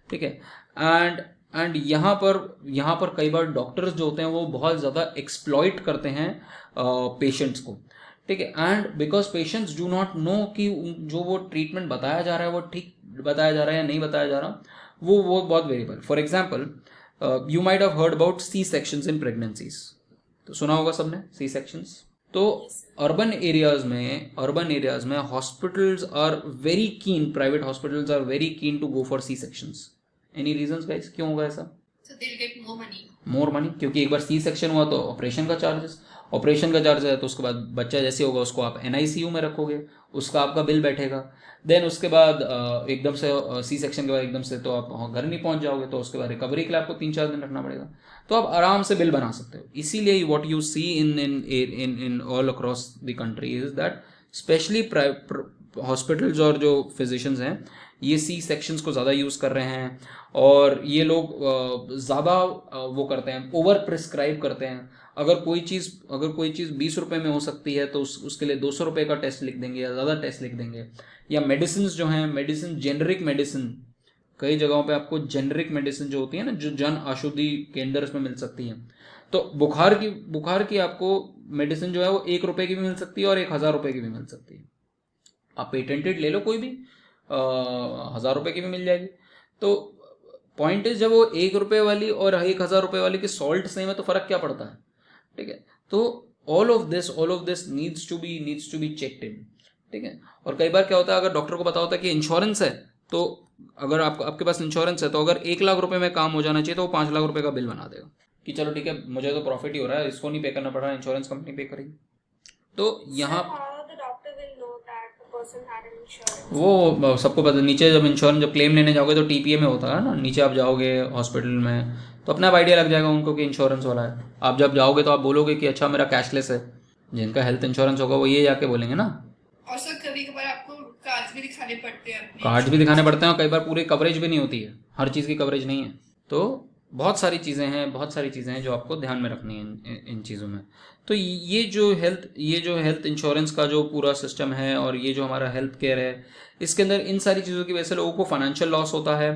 A: ठीक है, एंड यहाँ पर कई बार डॉक्टर्स जो होते हैं वो बहुत ज़्यादा एक्सप्लॉइट करते हैं पेशेंट्स को। ठीक है, and because patients do not know कि जो वो ट्रीटमेंट बताया जा रहा है वो ठीक बताया जा रहा है या नहीं बताया जा रहा, वो बहुत variable. For example you might have heard about C sections in pregnancies, तो सुना होगा सबने सी सेक्शंस। तो अर्बन एरियाज में hospitals are very keen, private hospitals are very keen to go for C sections. Any reasons guys, क्यों होगा ऐसा?
C: So they'll get
A: more money, क्योंकि एक बार सी सेक्शन हुआ तो ऑपरेशन का चार्ज है, तो उसके बाद बच्चा जैसे होगा उसको आप NICU में रखोगे, उसका आपका बिल बैठेगा। देन उसके बाद एकदम से सी सेक्शन के बाद एकदम से तो आप घर नहीं पहुंच जाओगे, तो उसके बाद रिकवरी के लिए आपको 3-4 दिन रखना पड़ेगा। तो आप आराम से बिल बना सकते हो। इसीलिए what you see in all across the country is that specially hospitals और जो फिजिशियंस हैं ये सी सेक्शंस को ज़्यादा यूज़ कर रहे हैं, और ये लोग ज़्यादा वो करते हैं, ओवर प्रिस्क्राइब करते हैं। अगर कोई चीज़ 20 रुपये में हो सकती है तो उसके लिए 200 रुपये का टेस्ट लिख देंगे या ज़्यादा टेस्ट लिख देंगे। या मेडिसिन जो हैं, जेनरिक मेडिसिन, कई जगहों पे आपको जेनरिक मेडिसिन जो होती है ना, जो जन औषधि केंद्र में मिल सकती है। तो बुखार की आपको मेडिसिन जो है वो 1 रुपये की भी मिल सकती है और 1000 रुपये की भी मिल सकती है। आप पेटेंटेड ले लो कोई भी, 1000 रुपये की भी मिल जाएगी। तो पॉइंट इज, जब वो 1 रुपये वाली और 1000 रुपये वाली की सॉल्ट सेम है तो फर्क क्या पड़ता है, ठीक है। तो all of this needs to be checked in, ठीक है। और कई बार क्या होता है, अगर डॉक्टर को पता होता है कि इंश्योरेंस है, तो अगर आपके पास इंश्योरेंस है तो अगर 1 लाख रुपए में काम हो जाना चाहिए तो वो 5 लाख रुपए का बिल बना देगा कि चलो ठीक है, मुझे तो प्रॉफिट ही हो रहा है, इसको नहीं पे करना पड़ रहा है, इंश्योरेंस कंपनी पे करेगी। तो यहाँ वो सबको पता, नीचे जब क्लेम लेने जाओगे तो TPA में होता है ना, नीचे आप जाओगे हॉस्पिटल में तो अपना आइडिया लग जाएगा उनको कि इंश्योरेंस वाला है। आप जब जाओगे तो आप बोलोगे कि अच्छा मेरा कैशलेस है, जिनका हेल्थ इंश्योरेंस होगा वो ये जाके बोलेंगे ना।
C: और सर कभी कभार आपको कार्ड्स भी दिखाने पड़ते हैं
A: और कई बार पूरी कवरेज भी नहीं होती है, हर चीज़ की कवरेज नहीं है। तो बहुत सारी चीज़ें हैं जो आपको ध्यान में रखनी है इन चीज़ों में। तो ये जो हेल्थ इंश्योरेंस का जो पूरा सिस्टम है और ये जो हमारा हेल्थ केयर है, इसके अंदर इन सारी चीज़ों की वजह से लोगों को फाइनेंशियल लॉस होता है,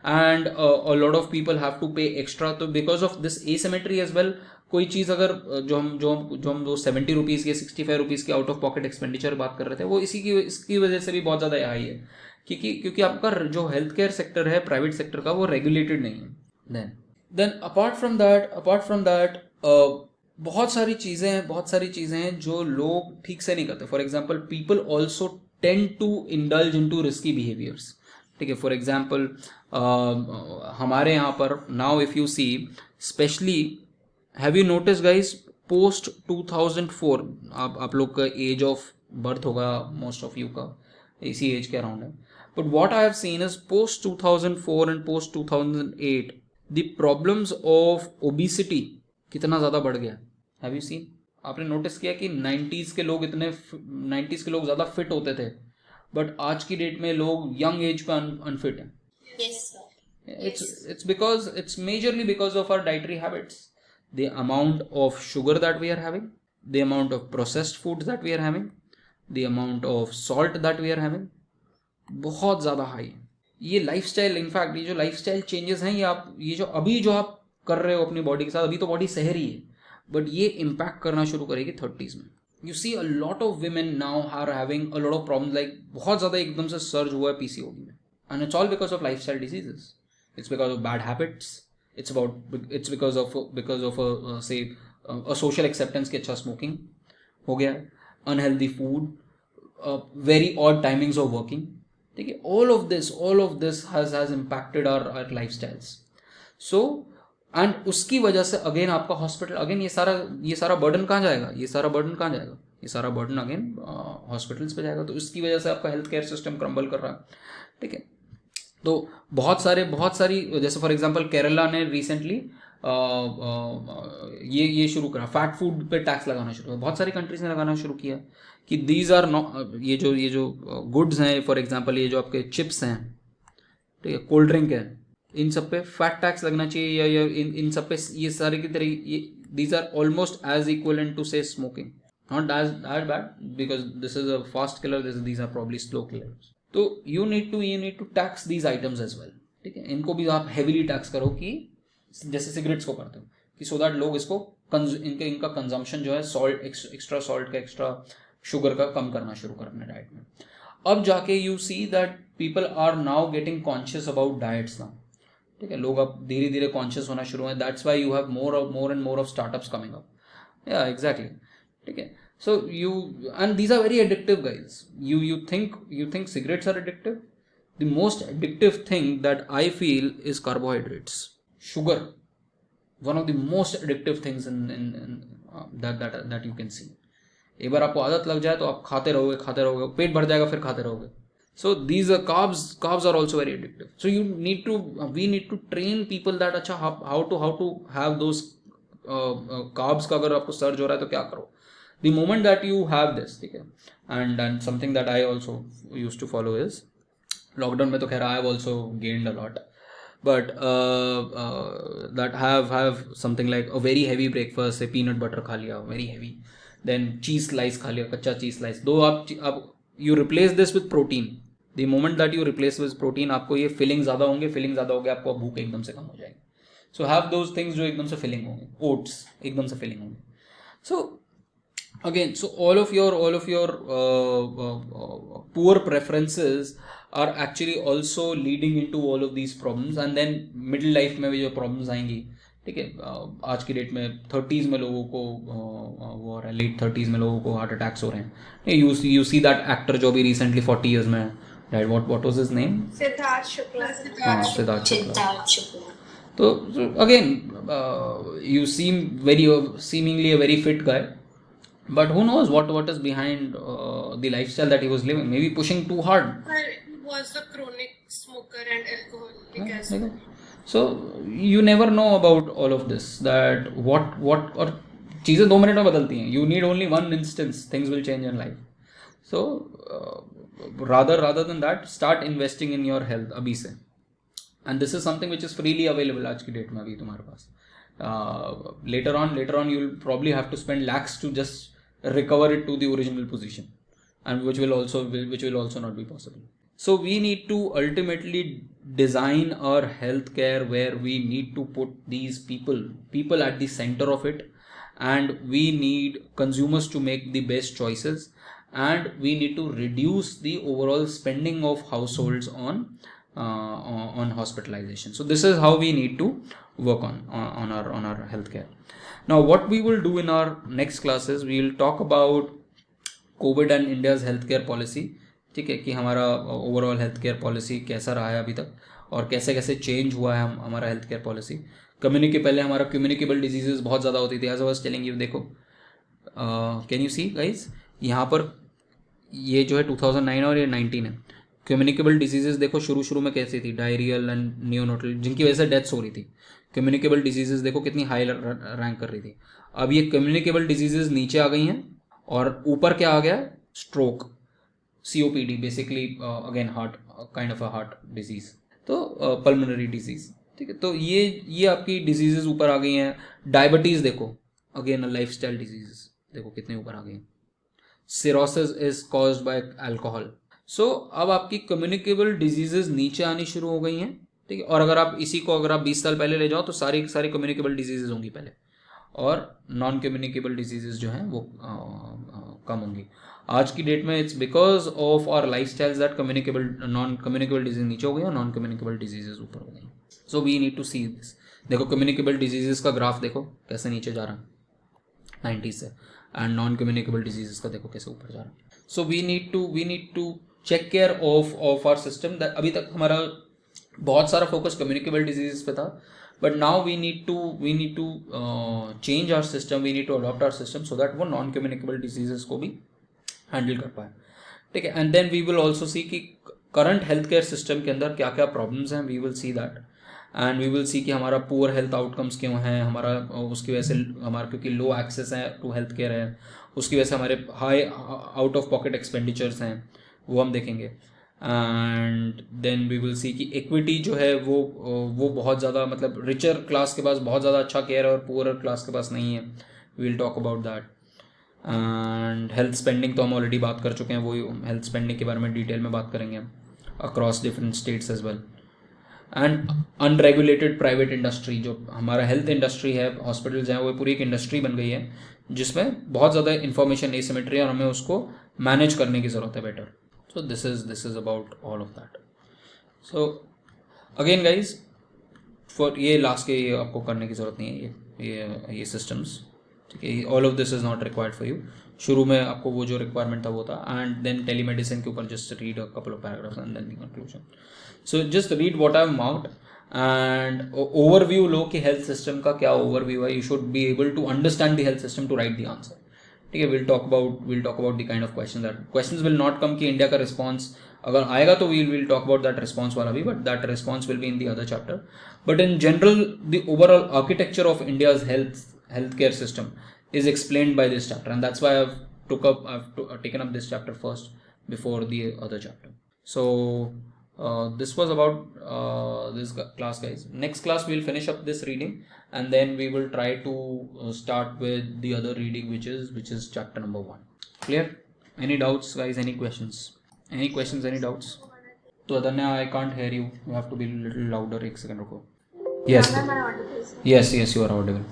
A: and a lot of people have to pay extra. तो because of this asymmetry as well, कोई चीज़ अगर जो हम 70 रुपीज़ की 65 रुपीज़ की आउट ऑफ पॉकेट एक्सपेंडिचर बात कर रहे थे, वो इसकी वजह से भी बहुत ज़्यादा हाई है, क्योंकि आपका जो हेल्थ केयर सेक्टर है प्राइवेट सेक्टर का, वो रेगुलेटेड नहीं है। देन अपार्ट फ्रॉम दैट बहुत सारी चीज़ें हैं जो लोग ठीक से नहीं करते। For example, people also tend to indulge in to risky behaviours, ठीक है। फॉर एग्जाम्पल, हमारे यहाँ पर now if you see, specially have you notice guys, post 2004, आप लोग का एज ऑफ बर्थ होगा मोस्ट ऑफ यू का इसी एज के अराउंड है, but what I have seen is post 2004 and post 2008 the problems of obesity कितना ज़्यादा बढ़ गया। Have you seen? आपने नोटिस किया कि 90s के लोग ज़्यादा फिट होते थे, बट आज की डेट में लोग यंग एज पे अनफिट हैं।
C: Yes, sir.
A: It's majorly because of our dietary habits. The amount of sugar that we are having, the amount of processed foods that we are having, the amount of salt that we are having, बहुत ज़्यादा हाई है। ये लाइफस्टाइल, इनफैक्ट ये जो लाइफस्टाइल चेंजेस हैं, ये जो आप कर रहे हो अपनी बॉडी के साथ, अभी तो बॉडी सह रही है, बट ये इम्पैक्ट करना शुरू करेगी 30s में। You see a lot of women now are having a lot of problems, like बहुत ज़्यादा एकदम से सर्ज हुआ है PCOD में, and it's all because of lifestyle diseases, it's because of bad habits, it's because of say a social acceptance कि अच्छा स्मोकिंग हो गया, unhealthy food, very odd timings of working, ठीक है। all of this has impacted our lifestyles. So and उसकी वजह से अगेन आपका हॉस्पिटल, अगेन ये सारा बर्डन कहाँ जाएगा, ये सारा बर्डन अगेन हॉस्पिटल्स पे जाएगा। तो इसकी वजह से आपका हेल्थ केयर सिस्टम क्रम्बल कर रहा है, ठीक है। तो बहुत सारी, जैसे फॉर एग्जांपल केरला ने रिसेंटली ये शुरू करा, फैट फूड पे टैक्स लगाना शुरू किया, बहुत सारी कंट्रीज ने लगाना शुरू किया कि दीज आर नॉट, ये जो गुड्स हैं, फॉर एग्जांपल ये जो आपके चिप्स हैं, ठीक है, कोल्ड ड्रिंक है, इन सब पे फैट टैक्स लगना चाहिए, या इन सब पे ये सारे की तरह, these are almost as equivalent to say smoking, not as bad because this is a fast killer, these are probably slow killers. तो you need to tax these items as well, ठीक है। इनको भी आप हैवीली टैक्स करो, कि जैसे सिगरेट्स को करते हो, कि सो दैट लोग इसको इनका कंजम्पशन जो है सॉल्ट, एक्स्ट्रा सॉल्ट का, एक्स्ट्रा शुगर का कम करना शुरू कर अपने डाइट में। अब जाके you see that people are now getting conscious about diets now, ठीक है। लोग अब धीरे धीरे कॉन्शियस होना शुरू है, that's why you have more and more of startups coming up, या एग्जैक्टली, ठीक है। So and these are very addictive, guys. You think cigarettes are addictive? The most addictive thing that I feel is carbohydrates, sugar. One of the most addictive things in that you can see. एक बार आपको आदत लग जाए तो आप खाते रहोगे, पेट भर जाएगा, फिर खाते रहोगे. So these are carbs are also very addictive. So we need to train people that अच्छा how to have those carbs का अगर आपको सर्ज हो रहा है तो क्या करो. The moment that you have this, ठीक है, and something that I also used to follow is lockdown में तो खैर I have also gained a lot, but that have something like a very heavy breakfast, say peanut butter खा लिया very heavy, then cheese slice खा लिया, कच्चा cheese slice. दो आप you replace this with protein. The moment that you replace with protein, आपको ये फिलिंग ज़्यादा होंगे, आपको भूख एकदम से कम हो जाएगी. So have those things जो एकदम से फिलिंग होंगे, oats एकदम से फिलिंग होंगे. So again, so all of your poor preferences are actually also leading into all of these problems, and then middle life में भी जो problems आएंगी, ठीक है, आज की डेट में 30s में लोगों को वो हो रहा है, लेट 30s में लोगों को हार्ट अटैक्स हो रहे हैं. यू सी दैट एक्टर जो भी रिसेंटली 40 years में right, what was his name,
B: Siddharth Shukla.
A: Siddharth Shukla. तो again you seem seemingly a very fit guy, but who knows what is behind the lifestyle that he was living, maybe pushing too hard.
C: He was a chronic smoker and alcoholic as well.
A: So you never know about all of this, that what और चीज़ें 2 मिनट में बदलती हैं. You need only one instance, things will change in life. So rather than that, start investing in your health अभी से. And this is something which is freely available आज की डेट में अभी तुम्हारे पास. Later on you will probably have to spend lakhs to just recover it to the original position, and which will also not be possible. So we need to ultimately design our healthcare where we need to put these people at the center of it, and we need consumers to make the best choices, and we need to reduce the overall spending of households on hospitalization. So this is how we need to work on our healthcare. Now what we will do in our next classes, we will talk about COVID and India's healthcare policy. ठीक है, कि हमारा ओवरऑल हेल्थ केयर पॉलिसी कैसा रहा है अभी तक, और कैसे कैसे चेंज हुआ है हमारा हेल्थ केयर पॉलिसी. पहले हमारा कम्युनिकेबल डिजीजेज बहुत ज़्यादा होती थी. As I was telling you, देखो कैन यू सी गाइज, यहाँ पर ये जो है 2009 और ये 19 है. कम्युनिकेबल डिजीजेज देखो शुरू में कैसी थी, डायरियल एंड नियोनोटल, जिनकी वजह से डेथ्स हो रही थी. कम्युनिकेबल डिजीजेज देखो कितनी हाई रैंक कर रही थी. अब ये कम्युनिकेबल डिजीजेज नीचे आ गई हैं, और ऊपर क्या आ गया, stroke, COPD, basically again heart, kind of a heart disease, तो पल्मोनरी डिजीज. ठीक है, तो ये आपकी डिजीजेज ऊपर आ गई हैं. डायबिटीज़ देखो, अगेन लाइफस्टाइल डिजीजेस देखो कितने ऊपर आ गई हैं. Cirrhosis is caused by alcohol. So अब आपकी कम्युनिकेबल डिजीजेज नीचे आनी शुरू हो गई हैं. ठीक है, और अगर आप 20 साल पहले ले जाओ तो सारी कम्युनिकेबल डिजीजेज होंगी पहले, और नॉन कम्युनिकेबल डिजीजेज जो हैं वो कम होंगी. आज की डेट में it's because of our life styles that non communicable disease नीचे हो गई और नॉन कम्युनिकेबल डिजीजेज ऊपर हो गई. So we need to see this. देखो कम्युनिकेबल डिजीजेज का ग्राफ देखो कैसे नीचे जा रहा है 90 से, एंड नॉन कम्युनिकेबल डिजीजेज का देखो कैसे ऊपर जा रहा है. So we need to check care of our system. अभी तक हमारा बहुत सारा फोकस कम्युनिकेबल डिजीजेज पे था, but now we need to change our system, we need to adopt our system so that वो नॉन कम्युनिकेबल डिजीजेस को भी हैंडल कर पाए. ठीक है, and then we will also see कि करंट हेल्थ केयर सिस्टम के अंदर क्या क्या प्रॉब्लम्स हैं. We will see that, and we will see कि हमारा पुअर हेल्थ आउटकम्स क्यों हैं, हमारा उसकी वजह से हमारा क्योंकि लो एक्सेस है टू हेल्थ केयर है, उसकी वजह से हमारे high out of pocket expenditures हैं, वो हम देखेंगे. And then we will see कि इक्विटी जो है वो बहुत ज़्यादा, मतलब रिचर क्लास के पास बहुत ज़्यादा अच्छा केयर है और पुअर क्लास के पास नहीं है. We will talk about that. And health spending तो हम ऑलरेडी बात कर चुके हैं, वो हेल्थ स्पेंडिंग के बारे में डिटेल में बात करेंगे हम across different states as well. And unregulated private industry, जो हमारा हेल्थ इंडस्ट्री है, हॉस्पिटल्स हैं, वो पूरी एक इंडस्ट्री बन गई है जिसमें बहुत ज़्यादा इन्फॉर्मेशन एसिमेट्री है और हमें उसको मैनेज करने की ज़रूरत है better. So this is about all of that. So again guys, for ये लास्ट के ये आपको करने की ज़रूरत नहीं है, ये सिस्टम्स. ठीक है, all of this is not required for you. शुरू में आपको वो जो रिक्वायरमेंट था वो था. एंड देन टेलीमेडिसिन के ऊपर just read a couple of paragraphs and then the conclusion. So just read what I have marked, and overview लो कि हेल्थ सिस्टम का क्या ओवरव्यू है. You should be able to understand the health system to write the answer. ठीक है, will talk about the kind of question that questions will not come कि इंडिया का रिस्पॉन्स अगर आएगा तो will talk about that response वाला भी, but that response will be in the other chapter. But in general the overall architecture of India's health care system is explained by this chapter, and that's why I've taken up this chapter first before the other chapter. So this was about this class, guys. Next class we'll finish up this reading, and then we will try to start with the other reading, which is chapter number 1. Clear? Any doubts, guys? Any questions? Any doubts? So Adanya, I can't hear you. You have to be a little louder. एक second रुको. Yes. Yes, you are audible.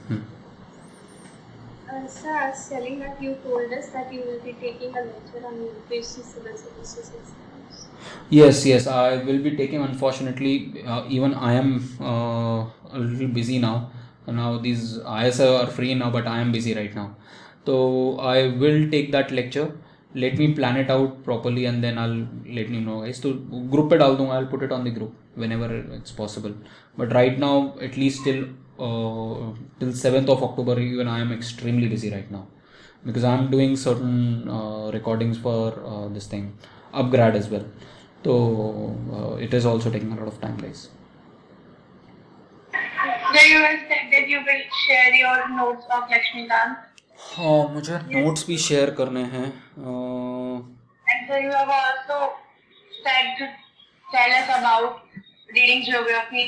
B: Sir, I was telling that you told us that you will be taking a lecture on UPSC civil services exams.
A: Yes, I will be taking. Unfortunately, even I am a little busy now. Now these IS are free now, but I am busy right now. So I will take that lecture. Let me plan it out properly, and then I'll let you know, guys. So group पे डाल दूँगा. I'll put it on the group whenever it's possible. But right now, at least till 7th of October, even I am extremely busy right now because I am doing certain recordings for this thing, upgrad as well. So it is also taking a lot of time, guys.
D: So you said that you will share your notes of Lakshmikant.
A: हाँ, मुझे notes भी share करने हैं.
D: And so you have also said to tell us about reading geography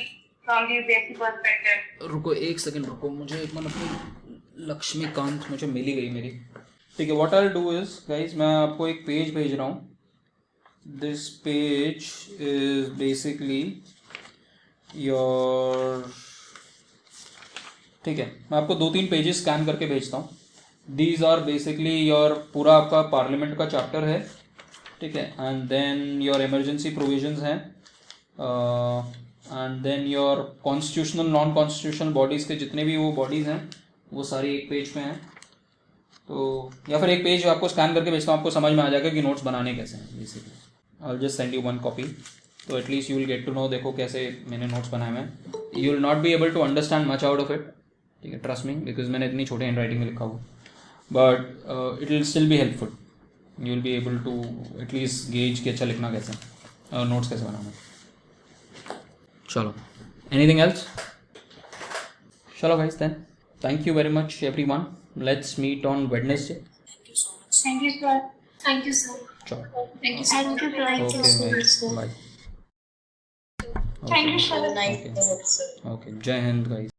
D: from the UPSC perspective.
A: रुको एक सेकंड रुको, मुझे एक मिनट अपनी लक्ष्मीकांत मुझे मिली गई मेरी. ठीक है, what I will do is, guys, मैं आपको एक पेज भेज रहा हूँ. This page is basically your, ठीक है, मैं आपको 2-3 पेजेस स्कैन करके भेजता हूँ. दीज आर बेसिकली योर पूरा आपका पार्लियामेंट का चैप्टर है. ठीक है, and then your emergency provisions हैं, and then your constitutional non constitutional bodies के जितने भी वो बॉडीज़ हैं वो सारी एक पेज पे हैं. तो या फिर एक पेज आपको स्कैन करके भेजता हूँ, आपको समझ में आ जाएगा कि नोट्स बनाने कैसे हैं. Basically I will just send you 1 copy, तो at least you will get to know, देखो कैसे मैंने नोट्स बनाए हैं. You will not be able to understand much out of it. ठीक है, ट्रस्ट मी, बिकॉज मैंने इतनी छोटे हैंड राइटिंग में लिखा हुआ, but it will still be helpful. You will be able to at least gauge कि अच्छा लिखना कैसे और नोट्स कैसे बनाना. चलो, एनीथिंग एल्स? चलो guys, then thank you very much everyone. Let's meet on Wednesday.
D: Thank you, sir.
C: Thank you, sir.
A: चलो,
C: Thank you, sir.
A: Okay guys, bye.
D: Thank you, sir.
C: Have a nice day, sir.
A: Okay, जय हिंद गाइस.